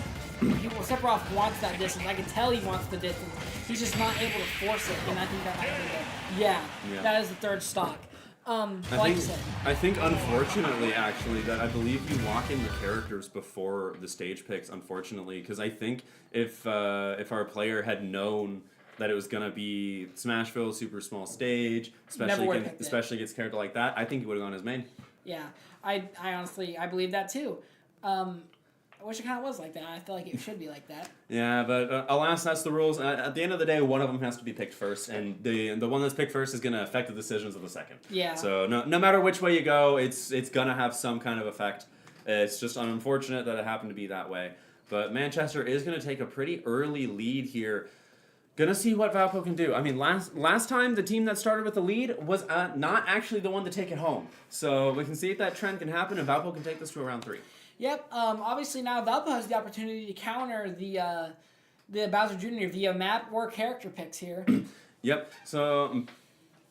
Speaker 1: Sephiroth wants that distance. I can tell he wants the distance. He's just not able to force it, and I think that might be the, yeah, that is the third stock.
Speaker 2: I think unfortunately, actually, that I believe you lock in the characters before the stage picks, unfortunately, because I think if our player had known that it was gonna be Smashville, super small stage, especially against a character like that, I think he would have gone as main.
Speaker 1: Yeah, I honestly believe that too. I wish it kind of was like that. I feel like it should be like that.
Speaker 2: Yeah, but alas, that's the rules. At the end of the day, one of them has to be picked first, and the one that's picked first is going to affect the decisions of the second.
Speaker 1: Yeah.
Speaker 2: So no matter which way you go, it's going to have some kind of effect. It's just unfortunate that it happened to be that way. But Manchester is going to take a pretty early lead here. Gonna see what Valpo can do. I mean, last time the team that started with the lead was not actually the one to take it home. So we can see if that trend can happen, and Valpo can take this to round 3.
Speaker 1: Yep. Obviously now Valpo has the opportunity to counter the Bowser Jr. via map or character picks here.
Speaker 2: Yep. So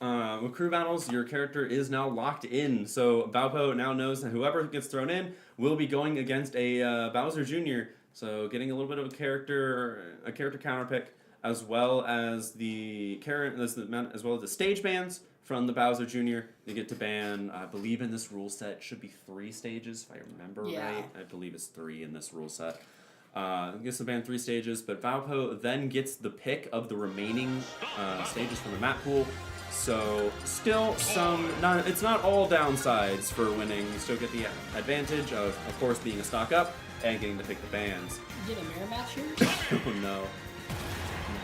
Speaker 2: with crew battles, your character is now locked in. So Valpo now knows that whoever gets thrown in will be going against a Bowser Jr. So getting a little bit of a character counter pick, as well as the stage bans from the Bowser Jr. They get to ban, I believe in this rule set, it should be 3 stages, if I remember right. I believe it's 3 in this rule set. Gets to ban 3 stages, but Valpo then gets the pick of the remaining stages from the map pool. So still it's not all downsides for winning. You still get the advantage of course, being a stock up and getting to pick the bans.
Speaker 1: You get a mirror match here?
Speaker 2: Oh no.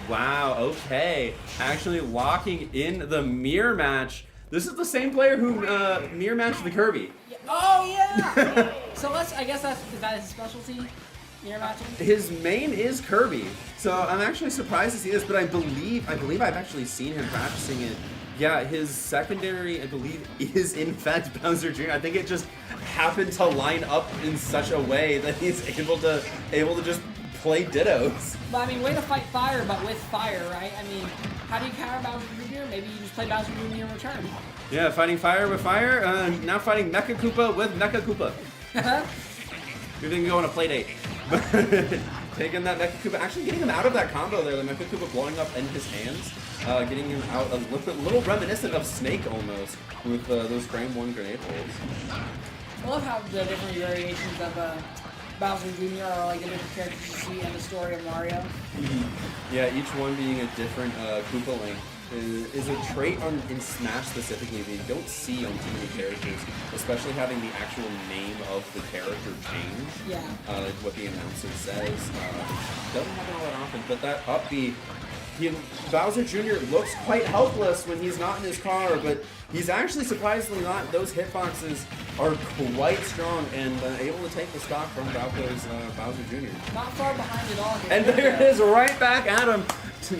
Speaker 2: Wow, okay. Actually locking in the mirror match. This is the same player who mirror matched the Kirby.
Speaker 1: Yeah. Oh, yeah! So I guess that is his specialty, mirror matching?
Speaker 2: His main is Kirby. So I'm actually surprised to see this, but I believe I've actually seen him practicing it. Yeah, his secondary, I believe, is in fact Bowser Jr. I think it just happened to line up in such a way that he's able to just play dittos.
Speaker 1: But I mean, way to fight fire, but with fire, right? I mean, how do you counter Bowser Jr.? Maybe you just play Bowser Jr. in return.
Speaker 2: Yeah, fighting fire with fire. Now fighting Mecha Koopa with Mecha Koopa. You're gonna go on a play date. Taking that Mecha Koopa, actually getting him out of that combo there. The Mecha Koopa blowing up in his hands, getting him out a little reminiscent of Snake almost with those frame 1 grenade holes.
Speaker 1: I love how the different variations of Bowser Jr. are like the different characters you see in the story of Mario.
Speaker 2: Yeah, each one being a different Koopa Link is a trait in Smash specifically that you don't see on too many characters, especially having the actual name of the character change.
Speaker 1: Yeah.
Speaker 2: Like what the announcer says. Doesn't happen all that often, but that up B, Bowser Jr. looks quite helpless when he's not in his car, but he's actually surprisingly not. Those hitboxes are quite strong and able to take the stock from Valpo's Bowser Jr.
Speaker 1: Not far behind at all.
Speaker 2: And there it is, right back at him,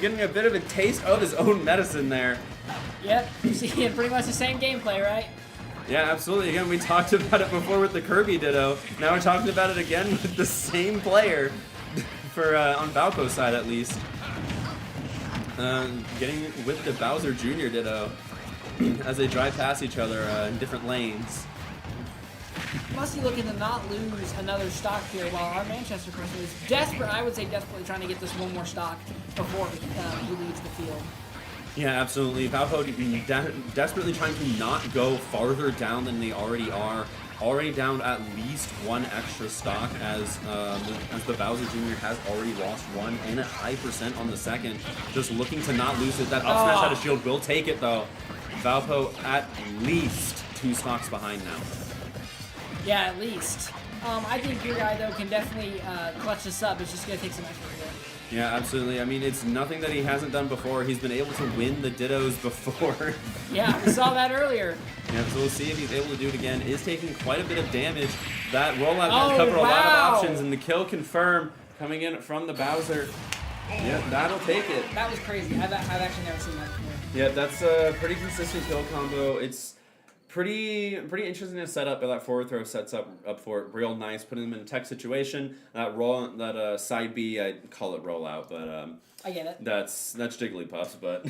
Speaker 2: getting a bit of a taste of his own medicine there.
Speaker 1: Yep, you see pretty much the same gameplay, right?
Speaker 2: Yeah, absolutely. Again, we talked about it before with the Kirby Ditto. Now we're talking about it again with the same player, for on Valpo's side at least. Getting with the Bowser Jr. Ditto as they drive past each other in different lanes.
Speaker 1: Must be looking to not lose another stock here, while our Manchester person is desperate. I would say desperately trying to get this one more stock before he leaves the field.
Speaker 2: Yeah, absolutely. Valpo desperately trying to not go farther down than they already are. Already down at least 1 extra stock as the Bowser Jr. has already lost 1 and a high percent on the second. Just looking to not lose it. That up smash out of shield will take it though. Valpo at least 2 stocks behind now.
Speaker 1: Yeah, at least. I think your guy though can definitely clutch this up. It's just gonna take some effort here.
Speaker 2: Yeah, absolutely. I mean, it's nothing that he hasn't done before. He's been able to win the Dittos before.
Speaker 1: Yeah, we saw that earlier.
Speaker 2: Yeah, so we'll see if he's able to do it again. Is taking quite a bit of damage. That rollout can cover a lot of options, and the kill confirmed coming in from the Bowser. Yeah, that'll take it.
Speaker 1: That was crazy. I've actually never seen that before.
Speaker 2: Yeah, that's a pretty consistent kill combo. It's pretty interesting to set up, but that forward throw sets up for it real nice. Putting them in a tech situation. That side B, I call it rollout, but
Speaker 1: I get it.
Speaker 2: That's Jigglypuff, but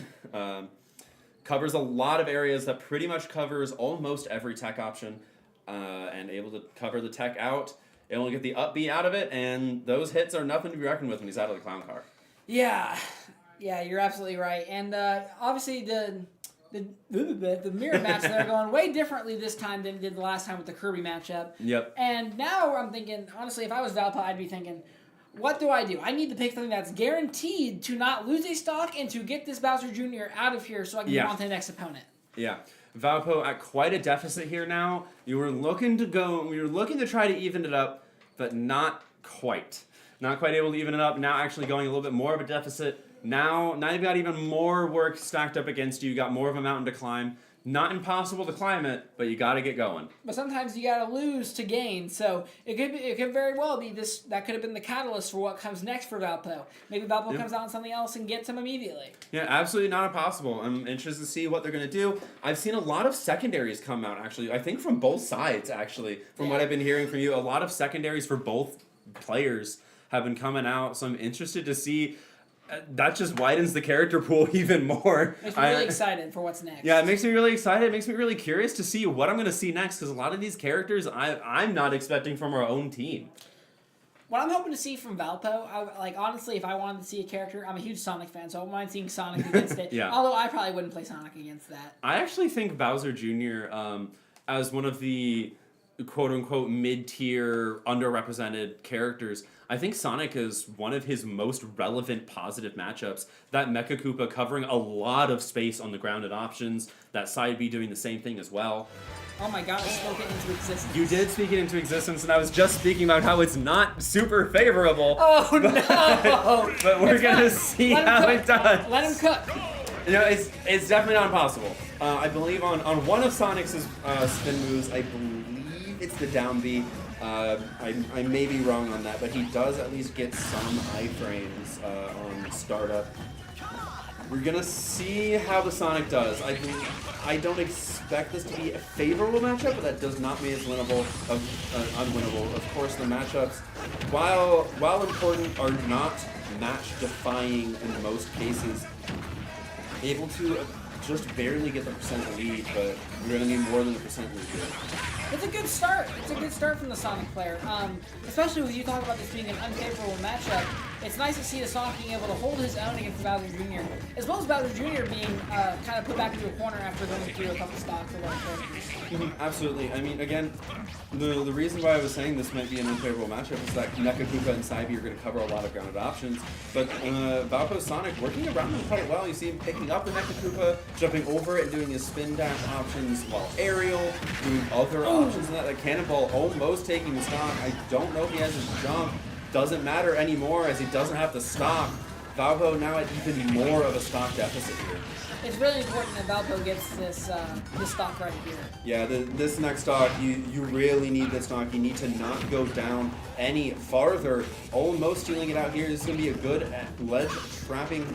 Speaker 2: covers a lot of areas. That pretty much covers almost every tech option, and able to cover the tech out. Able to get the up B out of it, and those hits are nothing to be reckoned with when he's out of the clown car.
Speaker 1: Yeah, you're absolutely right, and obviously the mirror match they're going way differently this time than did the last time with the Kirby matchup.
Speaker 2: Yep.
Speaker 1: And now I'm thinking, honestly, if I was Valpo, I'd be thinking, what do? I need to pick something that's guaranteed to not lose a stock and to get this Bowser Jr. out of here so I can move on to the next opponent.
Speaker 2: Yeah. Valpo at quite a deficit here now. We were looking to try to even it up, but not quite. Not quite able to even it up. Now actually going a little bit more of a deficit. Now you've got even more work stacked up against you. You got more of a mountain to climb. Not impossible to climb it, but you got to get going.
Speaker 1: But sometimes you got to lose to gain. So it could very well be this. That could have been the catalyst for what comes next for Valpo. Maybe Valpo comes out on something else and gets him immediately.
Speaker 2: Yeah, absolutely not impossible. I'm interested to see what they're going to do. I've seen a lot of secondaries come out, actually. I think from both sides, actually. From what I've been hearing from you, a lot of secondaries for both players have been coming out. So I'm interested to see. That just widens the character pool even more.
Speaker 1: Makes me really excited for what's next.
Speaker 2: Yeah, it makes me really excited. It makes me really curious to see what I'm going to see next, because a lot of these characters I'm not expecting from our own team.
Speaker 1: What I'm hoping to see from Valpo, honestly, if I wanted to see a character, I'm a huge Sonic fan, so I don't mind seeing Sonic against it.
Speaker 2: Yeah.
Speaker 1: Although I probably wouldn't play Sonic against that.
Speaker 2: I actually think Bowser Jr. As one of the quote-unquote mid-tier, underrepresented characters, I think Sonic is one of his most relevant positive matchups. That Mecha Koopa covering a lot of space on the grounded options, that side B doing the same thing as well.
Speaker 1: Oh my god, I spoke it into existence.
Speaker 2: You did speak it into existence, and I was just speaking about how it's not super favorable.
Speaker 1: Oh no!
Speaker 2: But we're going to see how it does.
Speaker 1: Let him cook.
Speaker 2: You know, it's definitely not impossible. I believe on one of Sonic's spin moves, I believe it's the down B. I may be wrong on that, but he does at least get some iframes on startup. We're gonna see how the Sonic does. I don't expect this to be a favorable matchup, but that does not mean it's unwinnable. Of course, the matchups, while important, are not match-defying in most cases. Able to just barely get the percent lead, but you're going to need more than the percent lead here.
Speaker 1: It's a good start. It's a good start from the Sonic player. Especially when you talk about this being an unfavorable matchup, it's nice to see the Sonic being able to hold his own against Bowser Jr., as well as Bowser Jr. being kind of put back into a corner after going through a couple stocks or whatever.
Speaker 2: Absolutely. I mean, again, the reason why I was saying this might be an unfavorable matchup is that Mecha Koopa and Saibie are going to cover a lot of grounded options, but Valpo Sonic working around them quite well. You see him picking up the Mecha Koopa, jumping over it and doing his spin dash options while aerial, doing other options in that Cannonball almost taking the stock. I don't know if he has his jump. Doesn't matter anymore as he doesn't have the stock. Valpo now at even more of a stock deficit here.
Speaker 1: It's really important that Valpo gets this stock right here.
Speaker 2: Yeah, this next stock, you really need this stock. You need to not go down any farther. Almost stealing it out here. This is going to be a good ledge trapping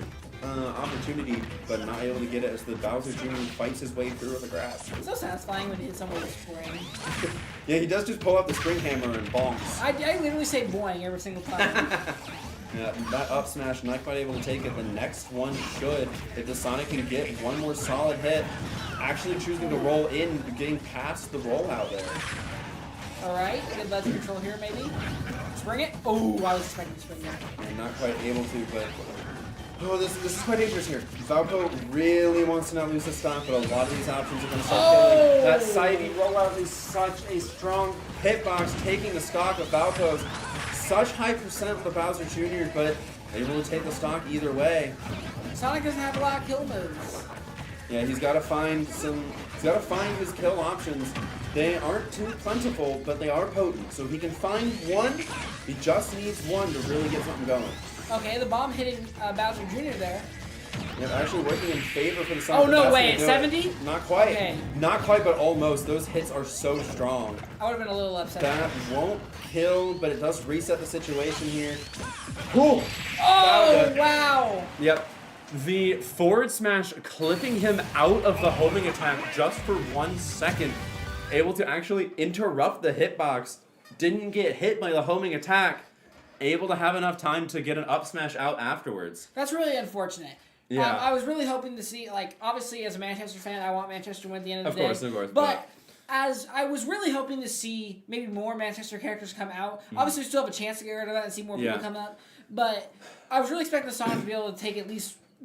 Speaker 2: opportunity, but not able to get it as the Bowser Jr. fights his way through the grass.
Speaker 1: It's so satisfying when you hit someone with a spring.
Speaker 2: Yeah, he does just pull out the spring hammer and bonks.
Speaker 1: I literally say boing every single time.
Speaker 2: Yeah, that up smash not quite able to take it. The next one should, if the Sonic can get one more solid hit, actually choosing to roll in, getting past the rollout there.
Speaker 1: Alright, good ledge control here maybe. Spring it. Oh, I was expecting to spring that.
Speaker 2: Yeah, not quite able to, but oh, this is quite dangerous here. Valpo really wants to not lose the stock, but a lot of these options are going to start killing. That Saibie rollout is such a strong hitbox, taking the stock of Valpo's. Such high percent with the Bowser Jr., but able to take the stock either way.
Speaker 1: Sonic doesn't have a lot of kill moves.
Speaker 2: Yeah, he's got to find his kill options. They aren't too plentiful, but they are potent. So he can find one. He just needs one to really get something going.
Speaker 1: Okay, the bomb hitting Bowser Jr. there.
Speaker 2: Yeah, actually working in favor for the Sonic.
Speaker 1: Oh, no way, 70?
Speaker 2: Not quite.
Speaker 1: Okay.
Speaker 2: Not quite, but almost. Those hits are so strong.
Speaker 1: I would have been a little upset.
Speaker 2: That won't kill, but it does reset the situation here. Cool.
Speaker 1: Oh, wow.
Speaker 2: Yep. The forward smash clipping him out of the homing attack just for 1 second. Able to actually interrupt the hitbox. Didn't get hit by the homing attack. Able to have enough time to get an up smash out afterwards.
Speaker 1: That's really unfortunate.
Speaker 2: Yeah.
Speaker 1: I was really hoping to see, like, obviously as a Manchester fan, I want Manchester to win at the end of the day.
Speaker 2: Of course.
Speaker 1: But as I was really hoping to see maybe more Manchester characters come out. Obviously, we still have a chance to get rid of that and see more people come up. But I was really expecting the Sonic to be able to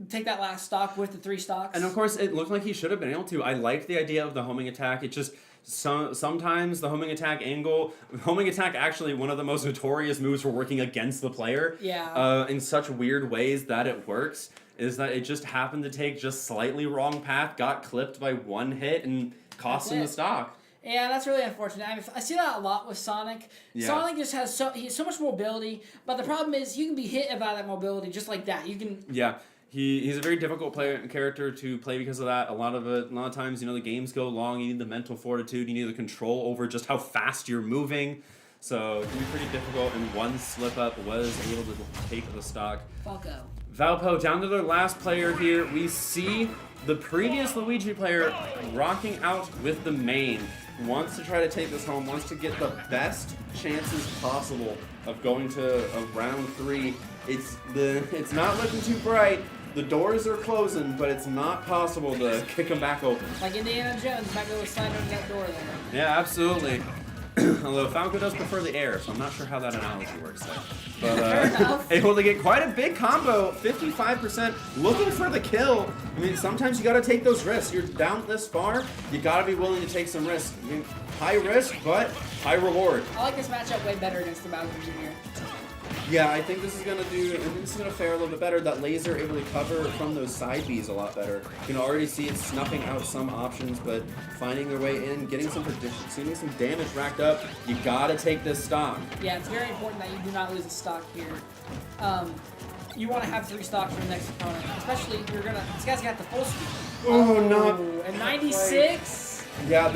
Speaker 1: take that last stock with the 3 stocks.
Speaker 2: And of course, it looked like he should have been able to. I liked the idea of the homing attack. It just sometimes the homing attack actually one of the most notorious moves for working against the player.
Speaker 1: Yeah.
Speaker 2: In such weird ways that it works is that it just happened to take just slightly wrong path, got clipped by 1 hit, and cost him the stock.
Speaker 1: Yeah, that's really unfortunate. I see that a lot with Sonic.
Speaker 2: Yeah.
Speaker 1: Sonic just has so much mobility, but the problem is you can be hit about that mobility just like that. You can.
Speaker 2: Yeah. He's a very difficult character to play because of that. A lot of times, the games go long. You need the mental fortitude. You need the control over just how fast you're moving. So it can be pretty difficult. And one slip up was able to take the stock.
Speaker 1: Falco.
Speaker 2: Valpo down to their last player here. We see the previous Luigi player rocking out with the main. Wants to try to take this home. Wants to get the best chances possible of going to a round 3. It's not looking too bright. The doors are closing, but it's not possible to kick them back open.
Speaker 1: Like Indiana Jones might go slide under that door there.
Speaker 2: Yeah, absolutely. Although Falco does prefer the air, so I'm not sure how that analogy works there. But able to get quite a big combo, 55%, looking for the kill. I mean, sometimes you gotta take those risks. You're down this far, you gotta be willing to take some risks. I mean, high risk, but high reward.
Speaker 1: I like this matchup way better against the Bowser Jr.
Speaker 2: Yeah, I think this is gonna fare a little bit better. That laser able to cover from those side Bs a lot better. You can already see it snuffing out some options, but finding their way in, getting some damage racked up. You gotta take this stock.
Speaker 1: Yeah, it's very important that you do not lose a stock here. You want to have 3 stocks for the next opponent, especially if this guy's got the full speed.
Speaker 2: Oh, no!
Speaker 1: And 96.
Speaker 2: Yeah,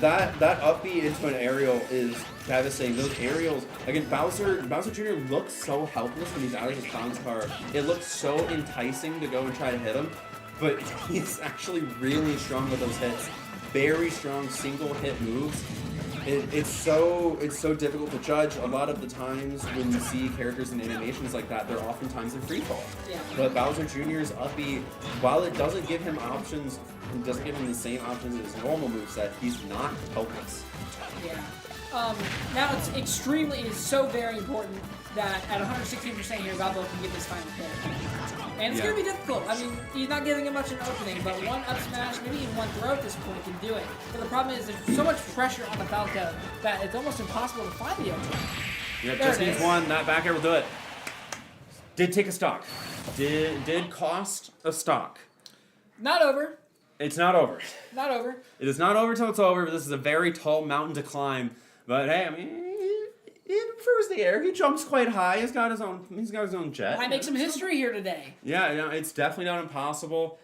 Speaker 2: that upbeat into an aerial is devastating. Those aerials, again, Bowser Jr. looks so helpless when he's out of his bounce car. It looks so enticing to go and try to hit him, but he's actually really strong with those hits. Very strong single hit moves. It's so difficult to judge. A lot of the times when you see characters in animations like that, they're oftentimes in free fall.
Speaker 1: Yeah.
Speaker 2: But Bowser Jr.'s up B, while it doesn't give him options, it doesn't give him the same options as his normal moveset, he's not helpless.
Speaker 1: Yeah. Now it is so very important that at 116% here, Valpo can get this final hit. And it's going to be difficult. I mean, he's not giving him much an opening, but one up smash, maybe even one throw at this point can do it. But the problem is there's so much pressure on the Falco that it's almost impossible to find the opening.
Speaker 2: Yeah, just needs one. That back air will do it. Did take a stock. Did cost a stock.
Speaker 1: Not over.
Speaker 2: It's not over.
Speaker 1: Not over.
Speaker 2: It is not over till it's over, but this is a very tall mountain to climb. But hey, I mean, he prefers the air. He jumps quite high. He's got his own jet.
Speaker 1: I make some history here today.
Speaker 2: Yeah, you know, it's definitely not impossible.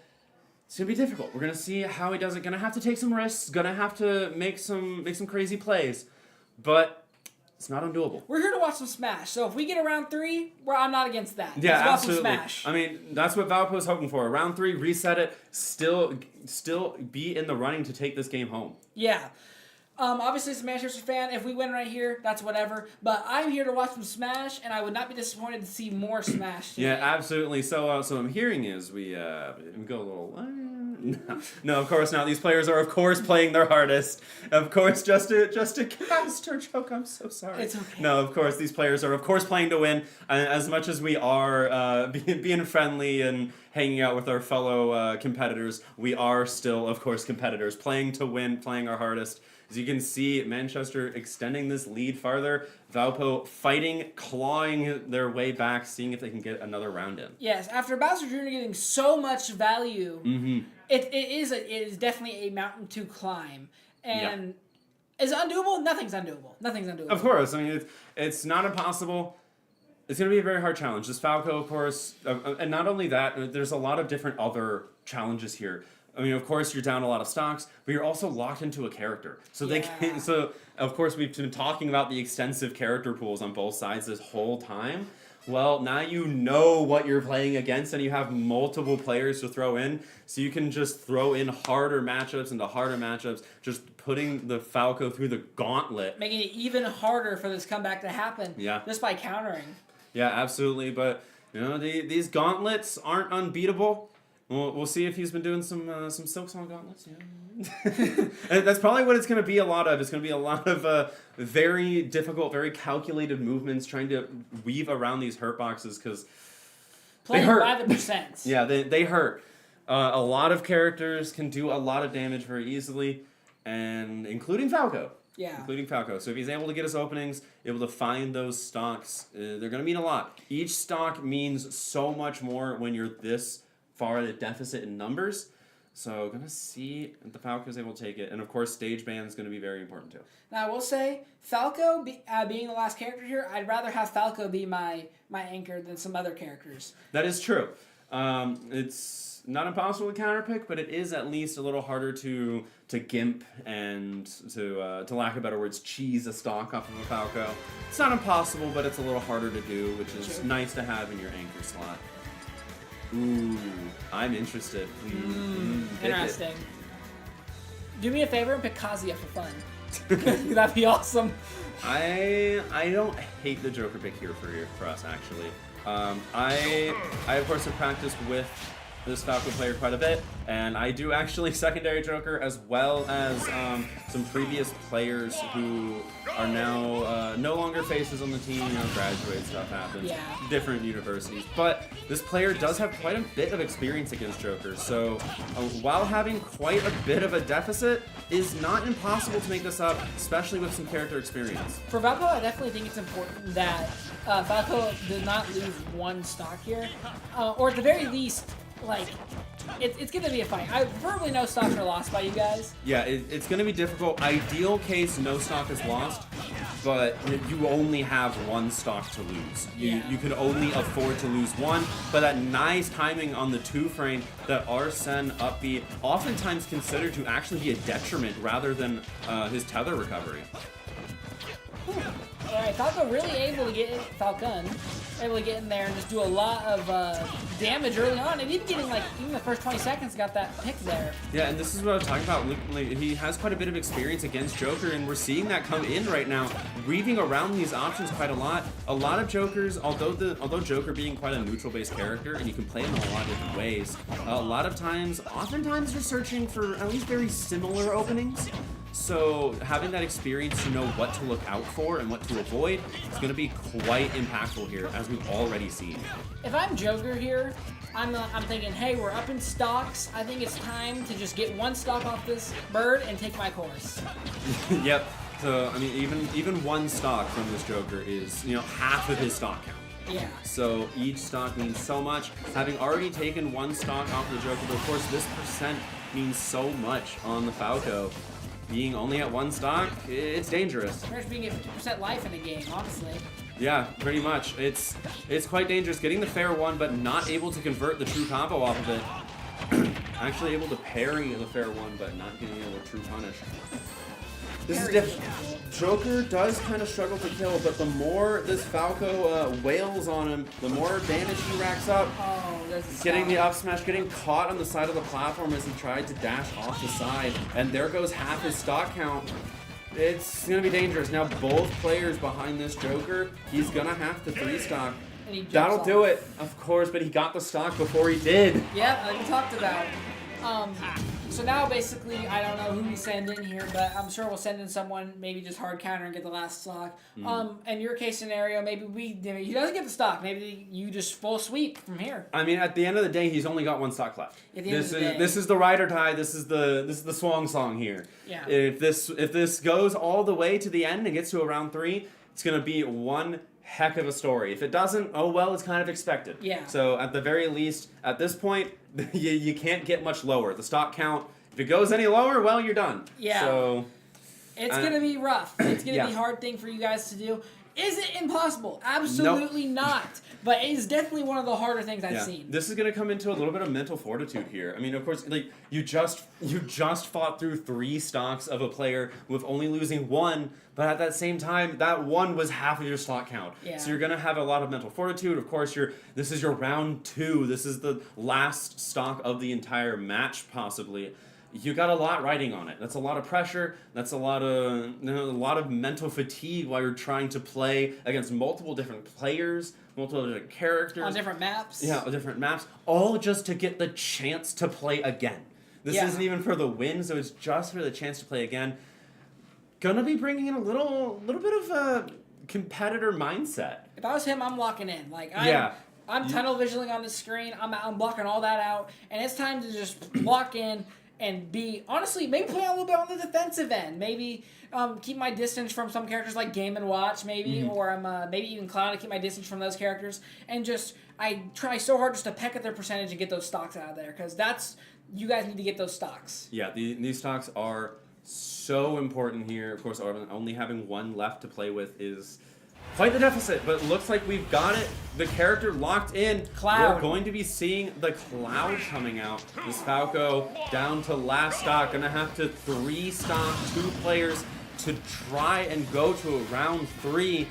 Speaker 2: It's gonna be difficult. We're gonna see how he does it. Gonna have to take some risks. Gonna have to make some crazy plays, but it's not undoable.
Speaker 1: We're here to watch some Smash. So if we get a round 3, I'm not against that.
Speaker 2: Yeah,
Speaker 1: Let's watch
Speaker 2: absolutely.
Speaker 1: some Smash.
Speaker 2: I mean, that's what Valpo's hoping for. Round 3, reset it. Still be in the running to take this game home.
Speaker 1: Yeah. Obviously, as a Smash Bros. Fan, if we win right here, that's whatever. But I'm here to watch some Smash, and I would not be disappointed to see more Smash today.
Speaker 2: Yeah, absolutely. So I'm hearing is we go a little. No, of course not. These players are, of course, playing their hardest. Of course, just a caster joke. I'm so sorry.
Speaker 1: It's okay.
Speaker 2: No, of course, these players are, of course, playing to win. As much as we are being friendly and hanging out with our fellow competitors, we are still, of course, competitors. Playing to win, playing our hardest. As you can see, Manchester extending this lead farther. Valpo fighting, clawing their way back, seeing if they can get another round in.
Speaker 1: Yes, after Bowser Jr. getting so much value, it is definitely a mountain to climb. And is it undoable? Nothing's undoable. Nothing's undoable.
Speaker 2: Of course. I mean, it's not impossible. It's going to be a very hard challenge. This Falco, of course, and not only that, there's a lot of different other challenges here. I mean, of course, you're down a lot of stocks, but you're also locked into a character. So they can. So of course, we've been talking about the extensive character pools on both sides this whole time. Well, now you know what you're playing against, and you have multiple players to throw in, so you can just throw in harder matchups into harder matchups, just putting the Falco through the gauntlet,
Speaker 1: making it even harder for this comeback to happen.
Speaker 2: Yeah.
Speaker 1: Just by countering.
Speaker 2: Yeah, absolutely. But you know, these gauntlets aren't unbeatable. We'll see if he's been doing some Silk Song gauntlets. Yeah. And that's probably what it's going to be a lot of. It's going to be a lot of very difficult, very calculated movements, trying to weave around these hurt boxes because they hurt.
Speaker 1: By the percent.
Speaker 2: Yeah, they hurt. A lot of characters can do a lot of damage very easily, and including Falco.
Speaker 1: Yeah.
Speaker 2: Including Falco. So if he's able to get his openings, able to find those stocks, they're going to mean a lot. Each stock means so much more when you're this far at a deficit in numbers. So gonna see if the Falco is able to take it. And of course, stage ban is going to be very important too.
Speaker 1: Now I will say, Falco being the last character here, I'd rather have Falco be my anchor than some other characters.
Speaker 2: That is true. It's not impossible to counterpick, but it is at least a little harder to gimp and to lack of better words, cheese a stock off of a Falco. It's not impossible, but it's a little harder to do, which is nice to have in your anchor slot. Ooh, I'm interested.
Speaker 1: Interesting. Do me a favor and pick Kazuya for fun. That'd be awesome.
Speaker 2: I don't hate the Joker pick here for us actually. I of course have practiced with this Falco player quite a bit, and I do actually secondary Joker as well as some previous players who are now no longer faces on the team. You know, graduate stuff happens, different universities. But this player does have quite a bit of experience against Joker, so while having quite a bit of a deficit, is not impossible to make this up, especially with some character experience.
Speaker 1: For Valpo, I definitely think it's important that Falco does not lose one stock here, or at the very least, like, it's going to be a fight. Preferably no stocks are lost by you guys. Yeah,
Speaker 2: it's going to be difficult. Ideal case, no stock is lost, but you only have one stock to lose. You can only afford to lose one, but that nice timing on the 2-frame that Arsene up B oftentimes considered to actually be a detriment rather than his tether recovery.
Speaker 1: Alright, Falco really able to get Falcon. able to get in there and just do a lot of damage early on, and even getting like even the first 20 seconds got that pick there.
Speaker 2: Yeah, and this is what I was talking about. Like, he has quite a bit of experience against Joker, and we're seeing that come in right now, weaving around these options quite a lot. A lot of Jokers, although Joker being quite a neutral-based character, and you can play him in a lot of different ways. Oftentimes you're searching for at least very similar openings. So having that experience to know what to look out for and what to avoid is going to be quite impactful here, as we've already seen.
Speaker 1: If I'm Joker here, I'm thinking, hey, we're up in stocks. I think it's time to just get one stock off this bird and take my course.
Speaker 2: Yep. So I mean, even one stock from this Joker is, you know, half of his stock count.
Speaker 1: Yeah.
Speaker 2: So each stock means so much. Having already taken one stock off the Joker, but of course this percent means so much on the Falco. Being only at one stock, it's dangerous.
Speaker 1: There's being at 50% life in the game, honestly.
Speaker 2: Yeah, pretty much. It's quite dangerous getting the fair one, but not able to convert the true combo off of it. Actually able to parry the fair one, but not getting able to true punish. This is different. Joker does kind of struggle to kill, but the more this Falco wails on him, the more damage he racks up.
Speaker 1: Oh, there's
Speaker 2: Getting the up smash, getting caught on the side of the platform as he tried to dash off the side, and there goes half his stock count. It's gonna be dangerous. Now both players behind this Joker, he's gonna have to 3-stock. That'll do it, of course, but he got the stock before he did.
Speaker 1: Yeah, like we talked about. So now basically, I don't know who we send in here, but I'm sure we'll send in someone, maybe just hard counter and get the last stock. In your case scenario, maybe he doesn't get the stock. Maybe you just full sweep from here.
Speaker 2: I mean, at the end of the day, he's only got one stock left.
Speaker 1: At the end of the day.
Speaker 2: This is the ride or die. This is the swan song here.
Speaker 1: Yeah.
Speaker 2: If this goes all the way to the end and gets to a round 3, it's gonna be one heck of a story. If it doesn't, oh well, it's kind of expected.
Speaker 1: Yeah.
Speaker 2: So at the very least, at this point, you can't get much lower. The stock count, if it goes any lower, well, you're done.
Speaker 1: Yeah.
Speaker 2: So
Speaker 1: it's gonna be rough. It's gonna be a hard thing for you guys to do. Is it impossible? Absolutely not. But it is definitely one of the harder things I've seen.
Speaker 2: This is gonna come into a little bit of mental fortitude here. I mean, of course, like you just fought through 3 stocks of a player with only losing 1, but at that same time, that 1 was half of your stock count.
Speaker 1: Yeah.
Speaker 2: So you're gonna have a lot of mental fortitude. Of course, this is your round 2. This is the last stock of the entire match, possibly. You got a lot riding on it. That's a lot of pressure. That's a lot of mental fatigue while you're trying to play against multiple different players, multiple different characters.
Speaker 1: On different maps.
Speaker 2: Yeah, different maps. All just to get the chance to play again. This isn't even for the win, so it's just for the chance to play again. Gonna be bringing in a little bit of a competitor mindset.
Speaker 1: If I was him, I'm locking in. Like I'm tunnel visioning on the screen. I'm blocking all that out, and it's time to just lock in. And honestly, maybe play a little bit on the defensive end. Maybe keep my distance from some characters like Game & Watch, maybe, or maybe even Cloud to keep my distance from those characters. And I try so hard just to peck at their percentage and get those stocks out of there, because you guys need to get those stocks.
Speaker 2: Yeah, these stocks are so important here. Of course, only having 1 left to play with is quite the deficit, but it looks like we've got it. The character locked in.
Speaker 1: Cloud.
Speaker 2: We're going to be seeing the Cloud coming out. This Falco down to last stock. Gonna have to 3-stock 2 players to try and go to a round 3.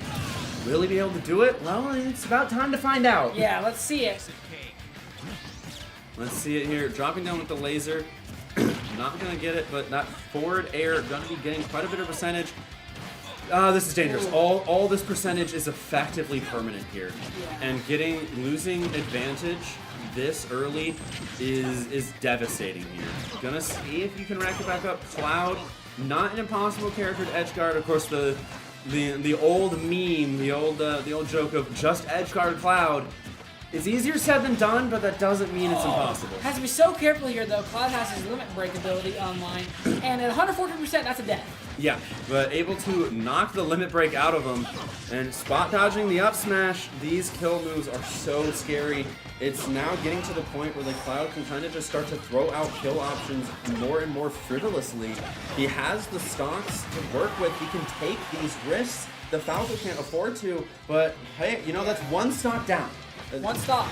Speaker 2: Will he be able to do it? Well, it's about time to find out.
Speaker 1: Yeah, let's see it.
Speaker 2: Let's see it here. Dropping down with the laser. Not gonna get it, but that forward air gonna be getting quite a bit of percentage. This is dangerous. All this percentage is effectively permanent here.
Speaker 1: Yeah.
Speaker 2: And losing advantage this early is devastating here. Gonna see if you can rack it back up. Cloud, not an impossible character to edgeguard. Of course, the old meme, the old joke of just edgeguard Cloud is easier said than done, but that doesn't mean it's impossible.
Speaker 1: Has to be so careful here, though. Cloud has his limit break ability online, and at 140%, that's a death.
Speaker 2: Yeah, but able to knock the limit break out of him and spot dodging the up smash. These kill moves are so scary. It's now getting to the point where the Cloud can kind of just start to throw out kill options more and more frivolously. He has the stocks to work with. He can take these risks. The Falco can't afford to, but hey, that's 1 stock down.
Speaker 1: 1 stock.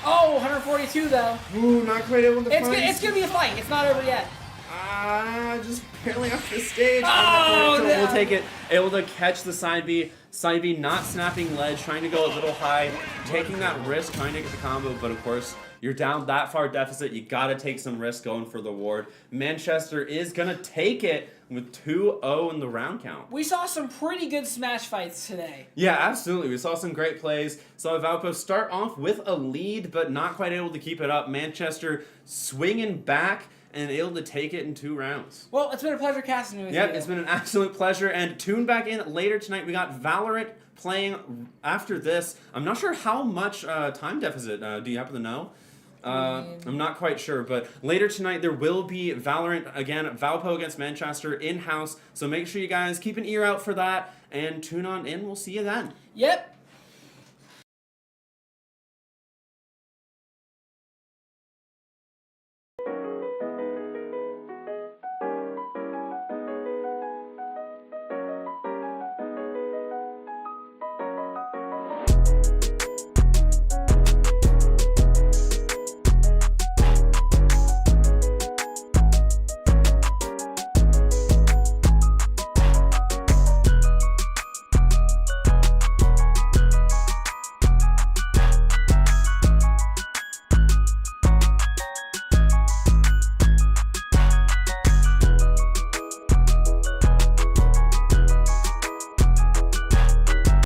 Speaker 1: Oh, 142 though.
Speaker 2: Ooh, not quite able to find.
Speaker 1: It's gonna be a fight. It's not over yet.
Speaker 2: Just barely off the stage.
Speaker 1: Oh,
Speaker 2: We'll take it. Able to catch the side B. Sybe not snapping ledge, trying to go a little high, taking that risk, trying to get the combo, but of course, you're down that far deficit, you gotta take some risk going for the ward. Manchester is gonna take it with 2-0 in the round count.
Speaker 1: We saw some pretty good Smash fights today.
Speaker 2: Yeah, absolutely. We saw some great plays. Saw Valpo start off with a lead, but not quite able to keep it up. Manchester swinging back and able to take it in 2 rounds.
Speaker 1: Well, it's been a pleasure casting with you.
Speaker 2: Yeah, it's been an absolute pleasure. And tune back in later tonight. We got Valorant playing after this. I'm not sure how much time deficit. Do you happen to know? I'm not quite sure, but later tonight there will be Valorant again, Valpo against Manchester in-house, so make sure you guys keep an ear out for that and tune on in. We'll see you then.
Speaker 1: Yep.